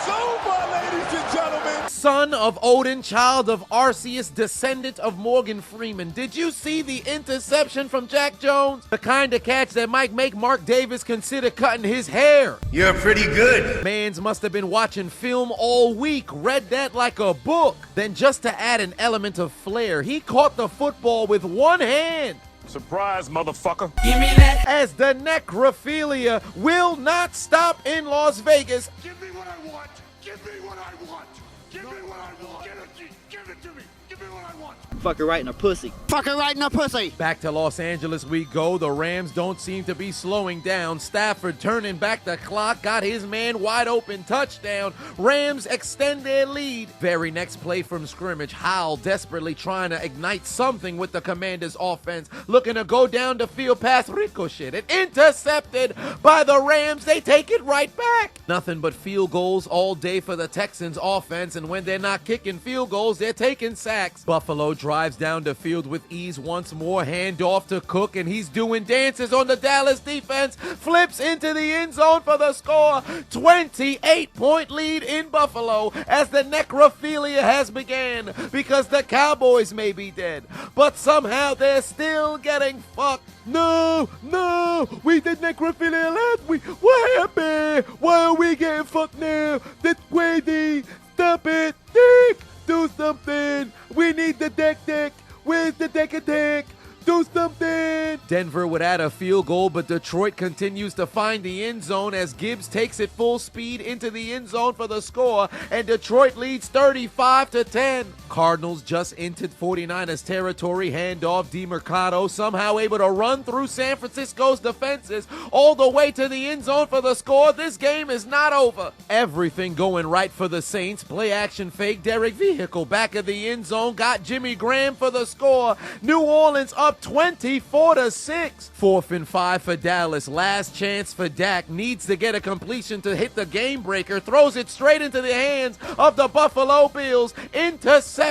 S5: over, ladies and gentlemen.
S1: Son of Odin, child of Arceus, descendant of Morgan Freeman. Did you see the interception from Jack Jones? The kind of catch that might make Mark Davis consider cutting his hair.
S5: You're pretty good.
S1: Mans must have been watching film all week, read that like a book. Then just to add an element of flair, he caught the football with one hand.
S13: Surprise, motherfucker.
S1: Give me that. As the necrophilia will not stop in Las Vegas.
S11: Give me what I want. Give me what I want. Give me what I want. Give it to me. Give me what I want.
S16: Fuck her right in her pussy. Fuck her right in her pussy.
S1: Back to Los Angeles we go. The Rams don't seem to be slowing down. Stafford turning back the clock. Got his man wide open. Touchdown. Rams extend their lead. Very next play from scrimmage. Howell desperately trying to ignite something with the Commanders' offense. Looking to go down the field past ricocheted. Intercepted by the Rams. They take it right back. Nothing but field goals all day for the Texans' offense. And when they're not kicking field goals, they're taking sacks. Buffalo drives down the field with ease once more. Hand off to Cook, and he's doing dances on the Dallas defense. Flips into the end zone for the score. 28-point lead in Buffalo as the necrophilia has began because the Cowboys may be dead, but somehow they're still getting fucked. No, we did necrophilia last week. What happened? Why are we getting fucked now? That's crazy. Stop it. Dick, do something. We need the deck. Where's the deck attack? Do something! Denver would add a field goal, but Detroit continues to find the end zone as Gibbs takes it full speed into the end zone for the score, and Detroit leads 35-10. Cardinals just entered 49ers territory. Handoff, DeMercado somehow able to run through San Francisco's defenses all the way to the end zone for the score. This game is not over. Everything going right for the Saints. Play action fake. Derek Vehicle back of the end zone. Got Jimmy Graham for the score. New Orleans up 24-6. 4th and 5 for Dallas. Last chance for Dak. Needs to get a completion to hit the game breaker. Throws it straight into the hands of the Buffalo Bills. Intercepted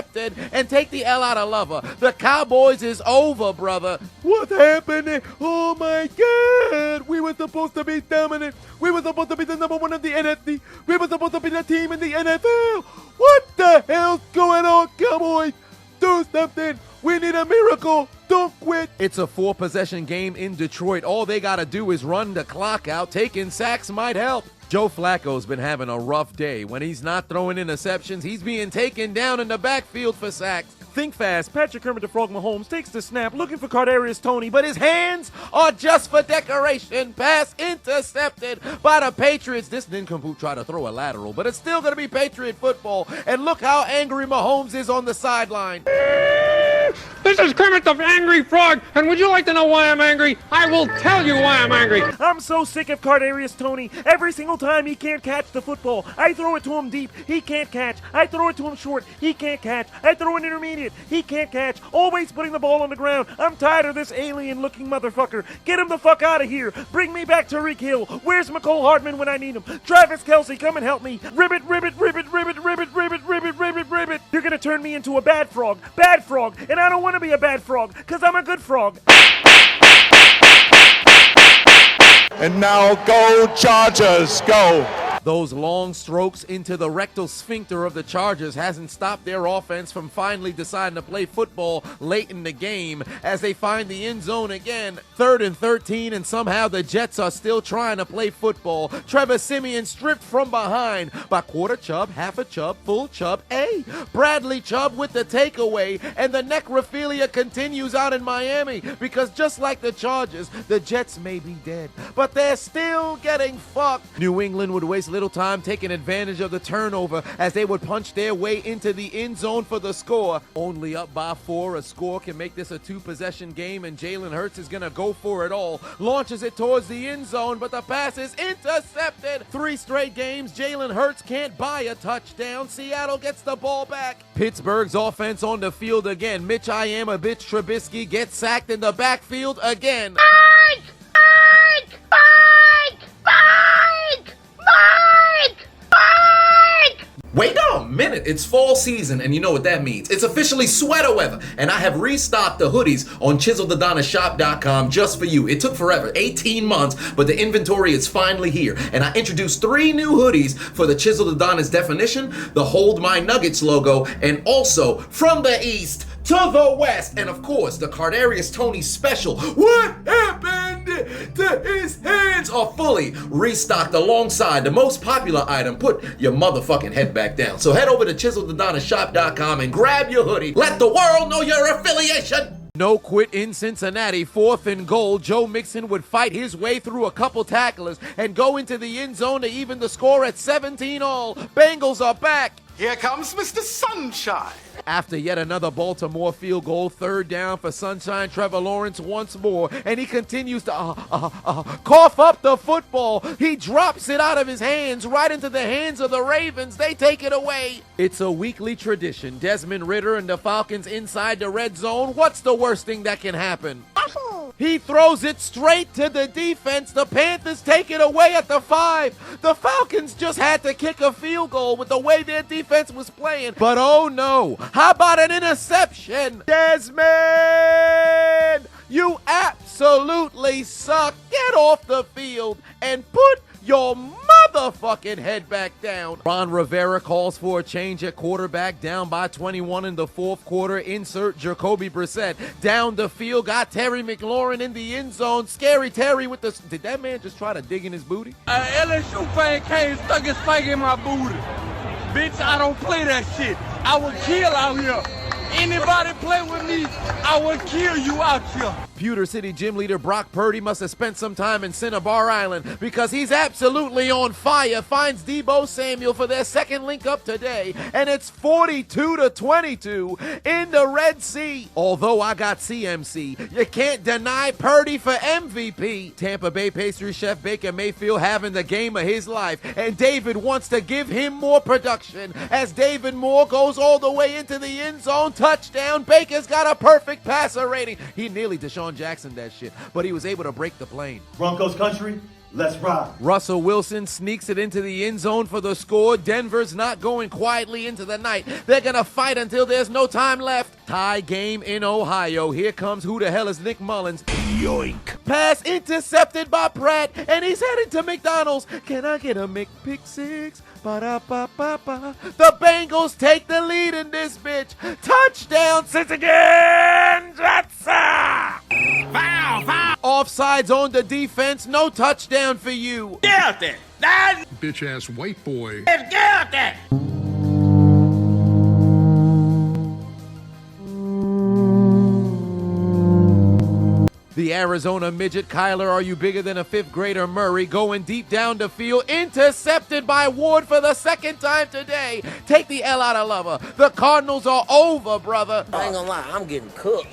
S1: and take the L out of Lover. The Cowboys is over, brother. What's happening? Oh my God. We were supposed to be dominant. We were supposed to be the number 1 of the NFC. We were supposed to be the team in the NFL. What the hell's going on, Cowboys? Do something. We need a miracle. Don't quit. It's a 4-possession game in Detroit. All they got to do is run the clock out. Taking sacks might help. Joe Flacco's been having a rough day. When he's not throwing interceptions, he's being taken down in the backfield for sacks. Think fast. Patrick Kermit the Frog Mahomes takes the snap, looking for Kadarius Toney, but his hands are just for decoration. Pass intercepted by the Patriots. This nincompoop tried to throw a lateral, but it's still going to be Patriot football. And look how angry Mahomes is on the sideline.
S18: This is Kermit the Angry Frog, and would you like to know why I'm angry? I will tell you why I'm angry.
S7: I'm so sick of Kadarius Toney. Every single time he can't catch the football. I throw it to him deep, he can't catch. I throw it to him short, he can't catch. I throw it intermediate, he can't catch. Always putting the ball on the ground. I'm tired of this alien-looking motherfucker. Get him the fuck out of here. Bring me back Tariq Hill. Where's McCole Hardman when I need him? Travis Kelce, come and help me. Ribbit. You're gonna turn me into a bad frog, and I don't want to be a bad frog, because I'm a good frog.
S13: And now go Chargers, go.
S1: Those long strokes into the rectal sphincter of the Chargers hasn't stopped their offense from finally deciding to play football late in the game as they find the end zone again. 3rd and 13, and somehow the Jets are still trying to play football. Trevor Siemian stripped from behind by quarter Chubb, half a Chubb, full Chubb, Bradley Chubb with the takeaway, and the necrophilia continues out in Miami because just like the Chargers, the Jets may be dead, but they're still getting fucked. New England would waste little time taking advantage of the turnover as they would punch their way into the end zone for the score. Only up by 4, a score can make this a 2-possession game, and Jalen Hurts is gonna go for it all. Launches it towards the end zone, but the pass is intercepted. 3 straight games, Jalen Hurts can't buy a touchdown. Seattle gets the ball back. Pittsburgh's offense on the field again. Mitch I am a bitch Trubisky gets sacked in the backfield again.
S5: Mike! Mike! Mike! Mike! Mike! Mike!
S6: Wait a minute, it's fall season, and you know what that means. It's officially sweater weather, and I have restocked the hoodies on ChiseledAdonisShop.com just for you. It took forever, 18 months, but the inventory is finally here. And I introduced 3 new hoodies for the Chiseled Adonis definition, the Hold My Nuggets logo, and also from the East to the West, and of course, the Cardarius Toney special, What Happened to His Hands, are fully restocked alongside the most popular item, Put Your Motherfucking Head Back Down. So head over to ChiseledAdonisShop.com and grab your hoodie. Let the world know your affiliation.
S1: No quit in Cincinnati, 4th and goal. Joe Mixon would fight his way through a couple tacklers and go into the end zone to even the score at 17 all. Bengals are back.
S2: Here comes Mr. Sunshine.
S1: After yet another Baltimore field goal, 3rd down for Sunshine Trevor Lawrence once more, and he continues to cough up the football. He drops it out of his hands right into the hands of the Ravens. They take it away. It's a weekly tradition. Desmond Ridder and the Falcons inside the red zone. What's the worst thing that can happen? He throws it straight to the defense. The Panthers take it away at the 5. The Falcons just had to kick a field goal with the way their defense was playing. But oh no, how about an interception? Desmond, you absolutely suck. Get off the field and put your motherfucking head back down. Ron Rivera calls for a change at quarterback, down by 21 in the 4th quarter. Insert Jacoby Brissett down the field. Got Terry McLaurin in the end zone. Scary Terry with the... Did that man just try to dig in his booty?
S5: LSU fan came, stuck his finger in my booty. Bitch, I don't play that shit. I will kill out here. Anybody play with me, I will kill you out here.
S1: Pewter City gym leader Brock Purdy must have spent some time in Cinnabar Island because he's absolutely on fire. Finds Debo Samuel for their second link up today, and it's 42-22 in the Red Sea. Although I got CMC, you can't deny Purdy for MVP. Tampa Bay pastry chef Baker Mayfield having the game of his life, and David wants to give him more production as David Moore goes all the way into the end zone. Touchdown. Baker's got a perfect passer rating. He nearly Deshaun Jackson that shit, but he was able to break the plane.
S17: Broncos country, let's ride.
S1: Russell Wilson sneaks it into the end zone for the score. Denver's not going quietly into the night. They're going to fight until there's no time left. Tie game in Ohio. Here comes who the hell is Nick Mullins. Yoink. Pass intercepted by Pratt, and he's headed to McDonald's. Can I get a McPick-6? Ba-da-ba-ba-ba. The Bengals take the lead in this bitch. Touchdown, Sits again. Jets. Foul, foul. Offsides on the defense. No touchdown for you.
S5: Get out there. That
S11: bitch ass white boy.
S5: Get out there.
S1: The Arizona midget Kyler, are you bigger than a 5th grader Murray, going deep down the field, intercepted by Ward for the 2nd time today. Take the L out of Lover. The Cardinals are over, brother.
S19: I ain't gonna lie, I'm getting cooked.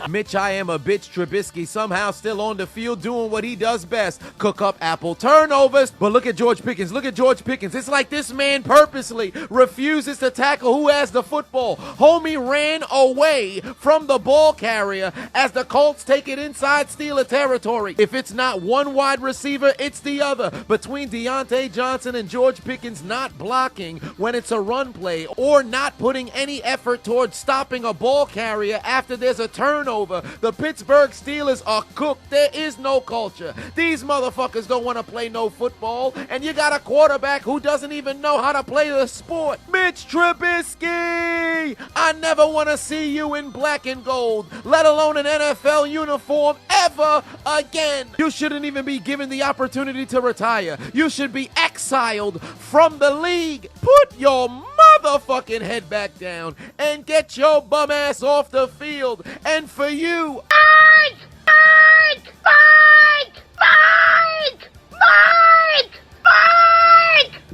S1: Mitch I am a bitch Trubisky somehow still on the field doing what he does best, cook up apple turnovers. But look at George Pickens. Look at George Pickens. It's like this man purposely refuses to tackle who has the football. Homie ran away from the ball carrier as the Colts take it inside Steeler territory. If it's not one wide receiver, it's the other. Between Deontay Johnson and George Pickens not blocking when it's a run play or not putting any effort towards stopping a ball carrier after there's a turnover, the Pittsburgh Steelers are cooked. There is no culture. These motherfuckers don't want to play no football, and you got a quarterback who doesn't even know how to play the sport. Mitch Trubisky! I never want to see you in black and gold, let alone an NFL uniform ever again. You shouldn't even be given the opportunity to retire. You should be exiled from the league. Put your motherfucking head back down and get your bum ass off the field. And for you,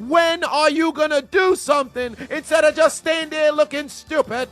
S1: when are you gonna do something instead of just stand there looking stupid?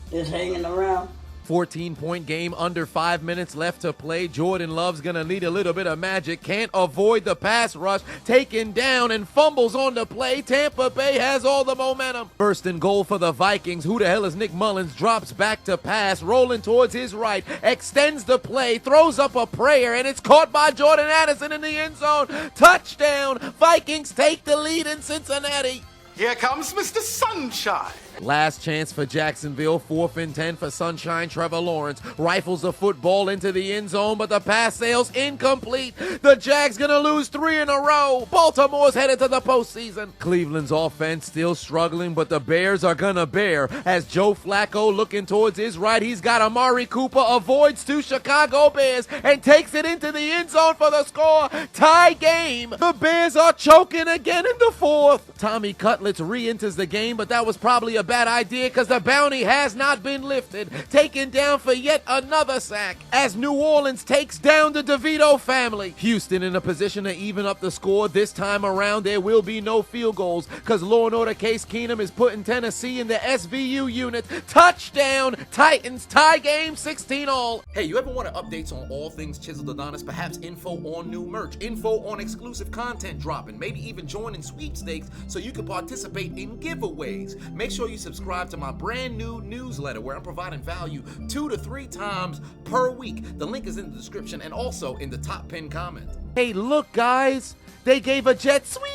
S19: Just hanging around.
S1: 14-point game, under 5 minutes left to play. Jordan Love's gonna need a little bit of magic. Can't avoid the pass rush. Taken down and fumbles on the play. Tampa Bay has all the momentum. First and goal for the Vikings. Who the hell is Nick Mullins? Drops back to pass, rolling towards his right. Extends the play, throws up a prayer, and it's caught by Jordan Addison in the end zone. Touchdown! Vikings take the lead in Cincinnati.
S2: Here comes Mr. Sunshine.
S1: Last chance for Jacksonville, 4th and 10 for Sunshine. Trevor Lawrence rifles the football into the end zone, but the pass sails incomplete. The Jags gonna lose 3 in a row. Baltimore's headed to the postseason. Cleveland's offense still struggling, but the Bears are gonna bear as Joe Flacco looking towards his right. He's got Amari Cooper, avoids 2 Chicago Bears and takes it into the end zone for the score. Tie game. The Bears are choking again in the 4th. Tommy Cutlets re-enters the game, but that was probably a bad idea because the bounty has not been lifted. Taken down for yet another sack as New Orleans takes down the DeVito family. Houston in a position to even up the score. This time around, there will be no field goals because Law & Order Case Keenum is putting Tennessee in the SVU unit. Touchdown! Titans tie game 16-all.
S6: Hey, you ever want updates on all things Chiseled Adonis? Perhaps info on new merch, info on exclusive content dropping, maybe even joining sweepstakes so you can participate in giveaways. Make sure you subscribe to my brand new newsletter where I'm providing value 2 to 3 times per week. The link is in the description and also in the top pinned comment.
S1: Hey, look, guys. They gave a jet sweep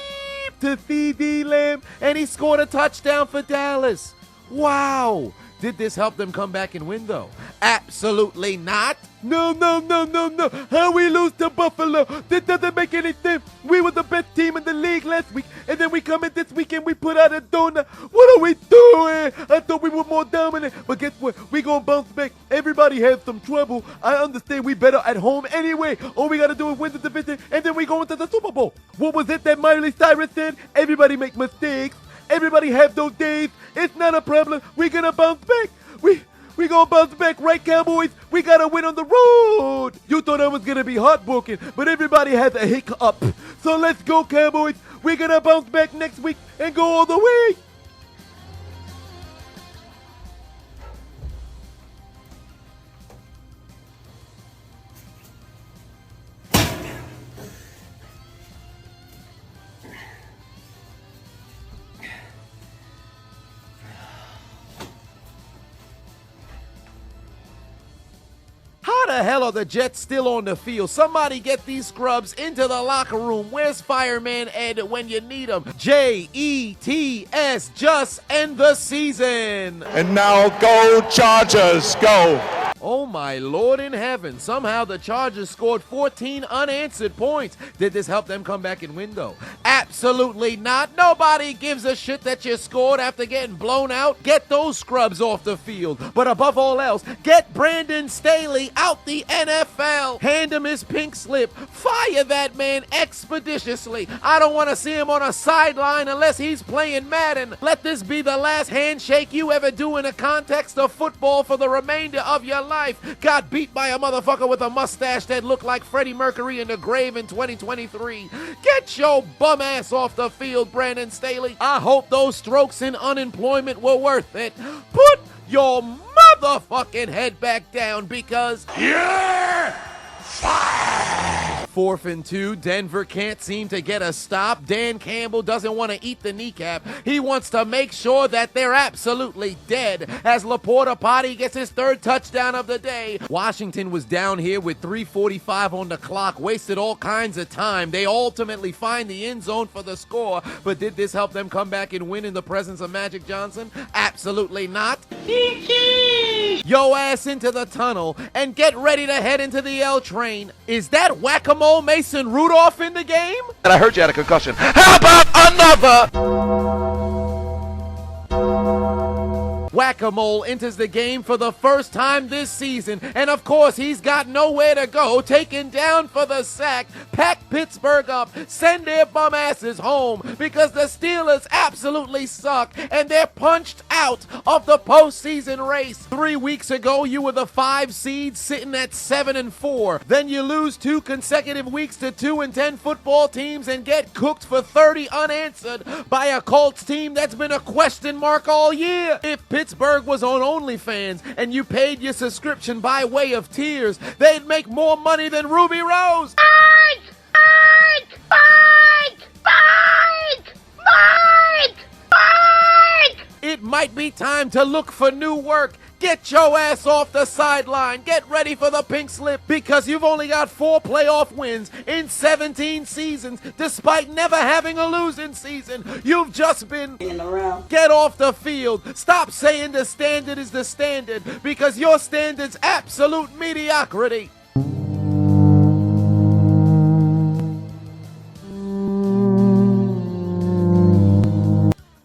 S1: to CeeDee Lamb, and he scored a touchdown for Dallas. Wow. Did this help them come back and win, though? Absolutely not. No. How we lose to Buffalo? That doesn't make any sense. We were the best team in the league last week, and then we come in this week and we put out a donut. What are we doing? I thought we were more dominant, but guess what? We gonna bounce back. Everybody has some trouble. I understand we better at home anyway. All we gotta do is win the division, and then we go into the Super Bowl. What was it that Miley Cyrus said? Everybody make mistakes. Everybody have those days. It's not a problem. We're gonna bounce back. We gonna bounce back, right, Cowboys? We gotta win on the road. You thought I was gonna be heartbroken, but everybody has a hiccup. So let's go, Cowboys. We're gonna bounce back next week and go all the way. How the hell are the Jets still on the field? Somebody get these scrubs into the locker room. Where's Fireman Ed when you need him? Jets, just end the season.
S13: And now go Chargers, go.
S1: Oh my Lord in heaven. Somehow the Chargers scored 14 unanswered points. Did this help them come back and win, though? Absolutely not. Nobody gives a shit that you scored after getting blown out. Get those scrubs off the field. But above all else, get Brandon Staley out the NFL. Hand him his pink slip. Fire that man expeditiously. I don't want to see him on a sideline unless he's playing Madden. Let this be the last handshake you ever do in the context of football for the remainder of your life. Got beat by a motherfucker with a mustache that looked like Freddie Mercury in the grave in 2023. Get your bum ass off the field, Brandon Staley. I hope those strokes in unemployment were worth it. Put your motherfucking head back down because you're fired. 4th and 2, Denver can't seem to get a stop. Dan Campbell doesn't want to eat the kneecap. He wants to make sure that they're absolutely dead as Laporta Potty gets his 3rd touchdown of the day. Washington was down here with 3:45 on the clock, wasted all kinds of time. They ultimately find the end zone for the score, but did this help them come back and win in the presence of Magic Johnson? Absolutely not. Yo ass into the tunnel and get ready to head into the L train. Is that Whack-A-Mole Mason Rudolph in the game?
S13: And I heard you had a concussion. How about another?
S1: Whack-A-Mole enters the game for the first time this season, and of course he's got nowhere to go, taken down for the sack, pack Pittsburgh up, send their bum asses home, because the Steelers absolutely suck, and they're punched out of the postseason race. 3 weeks ago, you were the 5 seed sitting at 7-4. Then you lose 2 consecutive weeks to 2-10 football teams and get cooked for 30 unanswered by a Colts team that's been a question mark all year. If Pittsburgh was on OnlyFans and you paid your subscription by way of tears, they'd make more money than Ruby Rose.
S15: Mike! Mike! Mike! Mike! Mike! Mike!
S1: It might be time to look for new work. Get your ass off the sideline. Get ready for the pink slip, because you've only got 4 playoff wins in 17 seasons, despite never having a losing season. You've just been
S19: around.
S1: Get off the field. Stop saying the standard is the standard, because your standard's absolute mediocrity.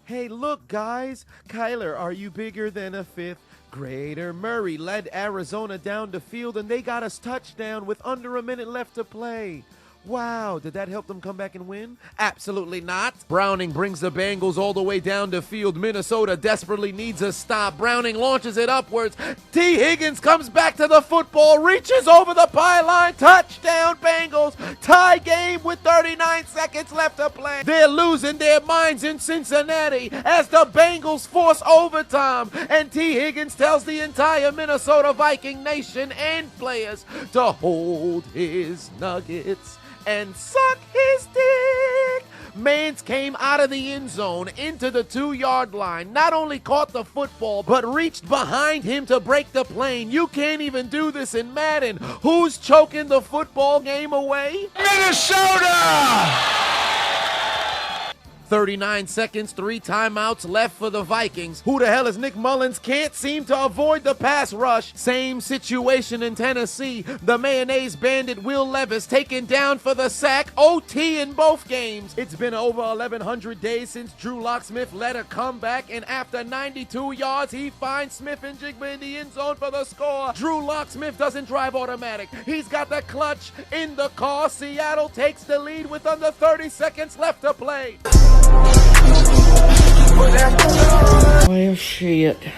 S1: Hey, look, guys. Kyler, are you bigger than a 5th? Grader Murray led Arizona down the field, and they got a touchdown with under a minute left to play. Wow, did that help them come back and win? Absolutely not. Browning brings the Bengals all the way down the field. Minnesota desperately needs a stop. Browning launches it upwards. T. Higgins comes back to the football, reaches over the pylon. Touchdown Bengals. Tie game with 39 seconds left to play. They're losing their minds in Cincinnati as the Bengals force overtime. And T. Higgins tells the entire Minnesota Viking nation and players to hold his nuggets and suck his dick. Mans came out of the end zone into the 2-yard line, not only caught the football, but reached behind him to break the plane. You can't even do this in Madden. Who's choking the football game away?
S13: Minnesota!
S1: 39 seconds, 3 timeouts left for the Vikings. Who the hell is Nick Mullins? Can't seem to avoid the pass rush. Same situation in Tennessee. The mayonnaise bandit Will Levis taken down for the sack. OT in both games. It's been over 1,100 days since Drew Locksmith led a comeback, and after 92 yards, he finds Smith and Jigba in the end zone for the score. Drew Locksmith doesn't drive automatic. He's got the clutch in the car. Seattle takes the lead with under 30 seconds left to play.
S19: Well, shit.
S20: Send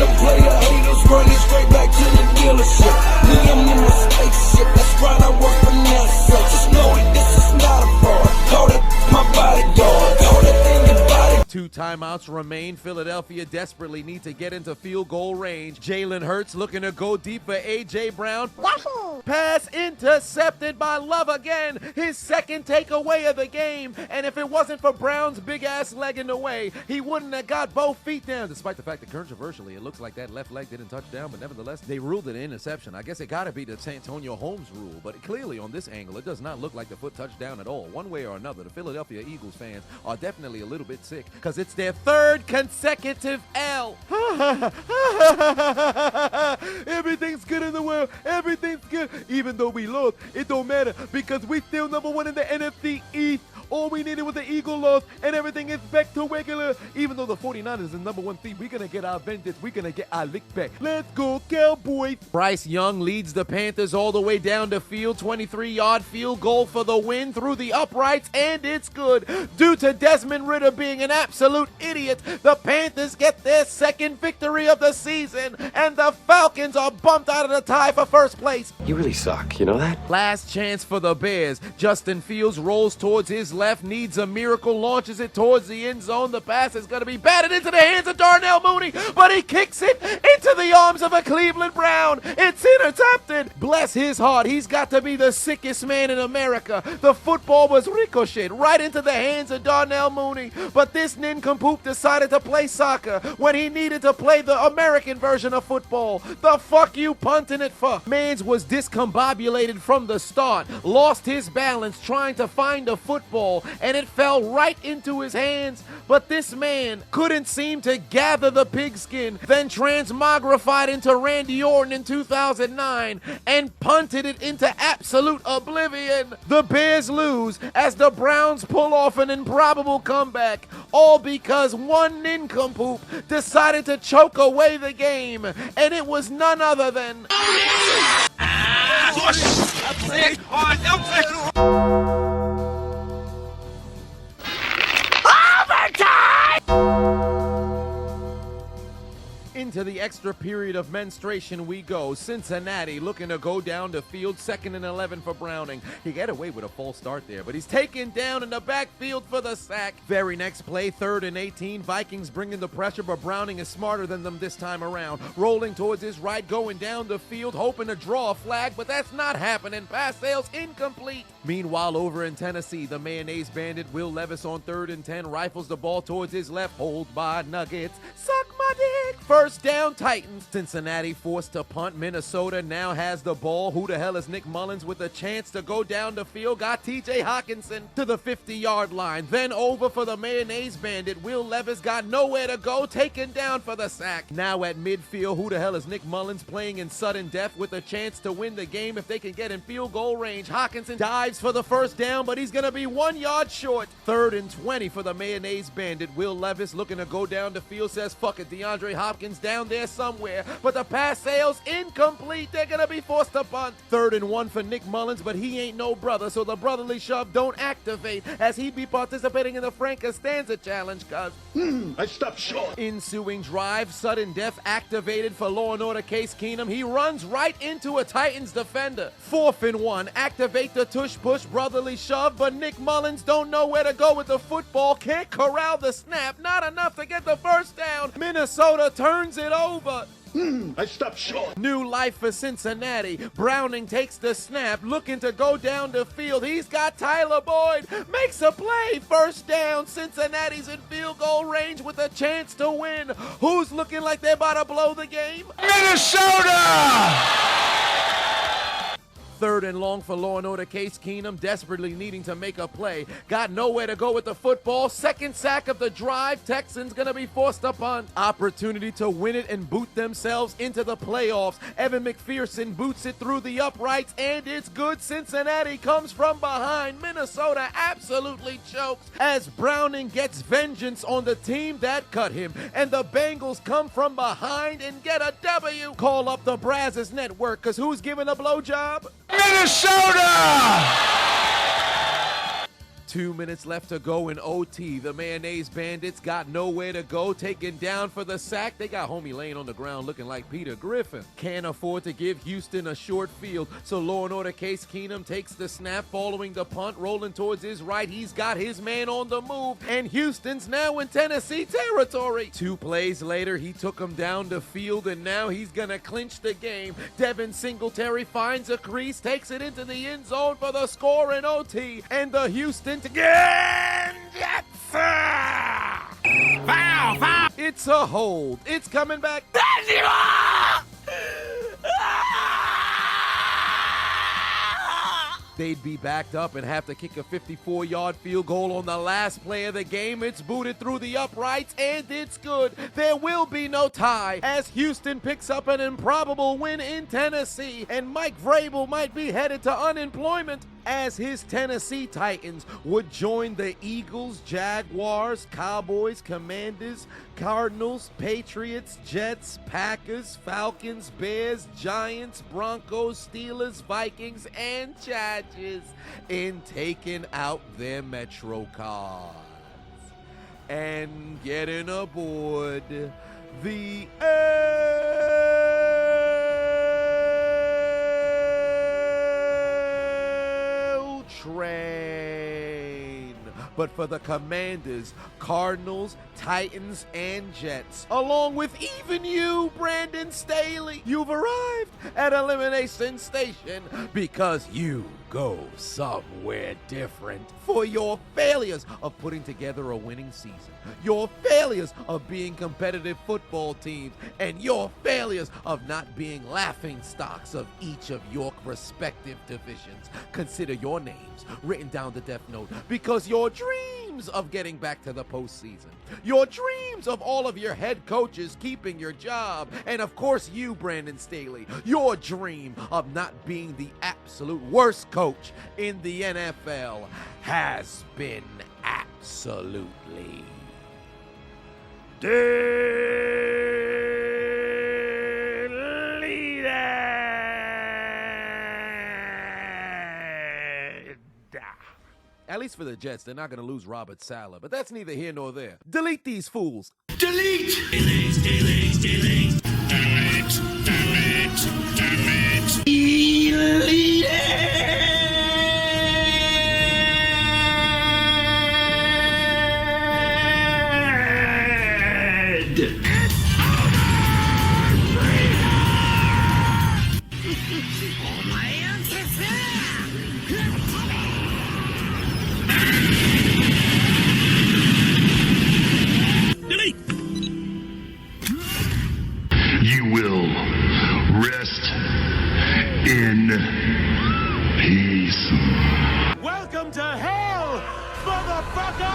S20: the player haters running straight back to the dealership. Me, I'm in my spaceship. That's right, I work for NASA. Just know it, this is not a fraud. Call that my bodyguard. Call that thing your body.
S1: 2 timeouts remain. Philadelphia desperately need to get into field goal range. Jalen Hurts looking to go deep for A.J. Brown.
S15: Yahoo!
S1: Pass intercepted by Love again. His 2nd takeaway of the game. And if it wasn't for Brown's big-ass leg in the way, he wouldn't have got both feet down, despite the fact that controversially, it looks like that left leg didn't touch down, but nevertheless, they ruled it an interception. I guess it got to be the Santonio Holmes rule, but clearly on this angle, it does not look like the foot touched down at all. One way or another, the Philadelphia Eagles fans are definitely a little bit sick, because it's their 3rd consecutive L. Everything's good in the world. Everything's good. Even though we lost, it don't matter, because we still number 1 in the NFC East. All we needed was the Eagle loss, and everything is back to regular. Even though the 49ers is the number 1 seed, we're going to get our vengeance. We're going to get our lick back. Let's go, Cowboys. Bryce Young leads the Panthers all the way down the field. 23-yard field goal for the win through the uprights, and it's good. Due to Desmond Ridder being an absolute idiot, the Panthers get their 2nd victory of the season, and the Falcons are bumped out of the tie for 1st place.
S21: You really suck, you know that?
S1: Last chance for the Bears. Justin Fields rolls towards his left left, needs a miracle, launches it towards the end zone. The pass is going to be batted into the hands of Darnell Mooney, but he kicks it into the arms of a Cleveland Brown. It's intercepted. Bless his heart. He's got to be the sickest man in America. The football was ricocheted right into the hands of Darnell Mooney, but this nincompoop decided to play soccer when he needed to play the American version of football. The fuck you punting it for? Mans was discombobulated from the start, lost his balance trying to find a football, and it fell right into his hands. But this man couldn't seem to gather the pigskin, then transmogrified into Randy Orton in 2009 and punted it into absolute oblivion. The Bears lose as the Browns pull off an improbable comeback, all because one nincompoop decided to choke away the game, and it was none other than into the extra period of menstruation we go. Cincinnati looking to go down the field, 2nd and 11 for Browning. He got away with a false start there, but he's taken down in the backfield for the sack. Very next play, 3rd and 18. Vikings bringing the pressure, but Browning is smarter than them this time around. Rolling towards his right, going down the field, hoping to draw a flag, but that's not happening. Pass sails incomplete. Meanwhile, over in Tennessee, the mayonnaise bandit Will Levis on 3rd and 10 rifles the ball towards his left. Hold by Nuggets. Suck my dick. First down, Titans. Cincinnati forced to punt. Minnesota now has the ball. Who the hell is Nick Mullins with a chance to go down the field? Got TJ Hawkinson to the 50-yard line. Then over for the mayonnaise bandit. Will Levis got nowhere to go, taken down for the sack. Now at midfield, who the hell is Nick Mullins playing in sudden death with a chance to win the game if they can get in field goal range? Hawkinson dives for the first down, but he's going to be 1 yard short. 3rd and 20 for the mayonnaise bandit. Will Levis looking to go down the field, says fuck it. DeAndre Hopkins down there somewhere, but the pass sails incomplete. They're going to be forced to punt. 3rd and 1 for Nick Mullins, but he ain't no brother, so the brotherly shove don't activate as he'd be participating in the Frank Costanza challenge, cuz
S11: I stopped short.
S1: Ensuing drive, sudden death activated for Law & Order Case Keenum. He runs right into a Titans defender. 4th and 1, activate the tush push brotherly shove, but Nick Mullins don't know where to go with the football, can't corral the snap, not enough to get the first down. Minnesota turns it over.
S11: I stopped short.
S1: New life for Cincinnati. Browning takes the snap, looking to go down the field. He's got Tyler Boyd, makes a play. First down. Cincinnati's in field goal range with a chance to win. Who's looking like they're about to blow the game?
S11: Minnesota!
S1: 3rd and long for Law & Order Case Keenum, desperately needing to make a play. Got nowhere to go with the football. Second sack of the drive. Texans going to be forced to punt. Opportunity to win it and boot themselves into the playoffs. Evan McPherson boots it through the uprights, and it's good. Cincinnati comes from behind. Minnesota absolutely chokes as Browning gets vengeance on the team that cut him. And the Bengals come from behind and get a W. Call up the Brazzers Network, because who's giving a blowjob?
S11: Minnesota!
S1: 2 minutes left to go in OT. The mayonnaise bandits got nowhere to go, taken down for the sack. They got homie laying on the ground looking like Peter Griffin. Can't afford to give Houston a short field, so Law & Order Case Keenum takes the snap following the punt, rolling towards his right. He's got his man on the move, and Houston's now in Tennessee territory. 2 plays later, he took him down the field, and now he's gonna clinch the game. Devin Singletary finds a crease, takes it into the end zone for the score in OT, and the Houston Foul! It's a hold. It's coming back. They'd be backed up and have to kick a 54-yard field goal on the last play of the game. It's booted through the uprights, and it's good. There will be no tie as Houston picks up an improbable win in Tennessee, and Mike Vrabel might be headed to unemployment as his Tennessee Titans would join the Eagles, Jaguars, Cowboys, Commanders, Cardinals, Patriots, Jets, Packers, Falcons, Bears, Giants, Broncos, Steelers, Vikings, and Chargers in taking out their Metro cards and getting aboard the train. but for the Commanders, Cardinals, Titans, and Jets, along with even you, Brandon Staley. You've arrived at Elimination Station because you go somewhere different. For your failures of putting together a winning season, your failures of being competitive football teams, and your failures of not being laughing stocks of each of your respective divisions. Consider your names written down the Death Note, because your dreams of getting back to the postseason, your dreams of all of your head coaches keeping your job, and of course you, Brandon Staley, your dream of not being the absolute worst coach in the NFL has been absolutely deleted. At least for the Jets, they're not going to lose Robert Saleh, but that's neither here nor there. Delete these fools.
S11: Delete! Delete, delete, delete. Delete, delete, delete. Delete it!
S21: You will rest in peace.
S11: Welcome to hell, motherfucker!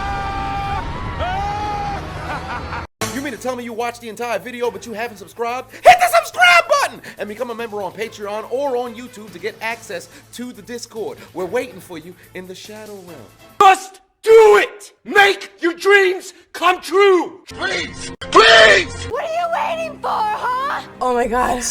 S6: You mean to tell me you watched the entire video but you haven't subscribed? Hit the subscribe button and become a member on Patreon or on YouTube to get access to the Discord. We're waiting for you in the Shadow Realm.
S11: Just do it! Make your dreams come true! Please! Please!
S15: What are you waiting for, huh? Oh my god.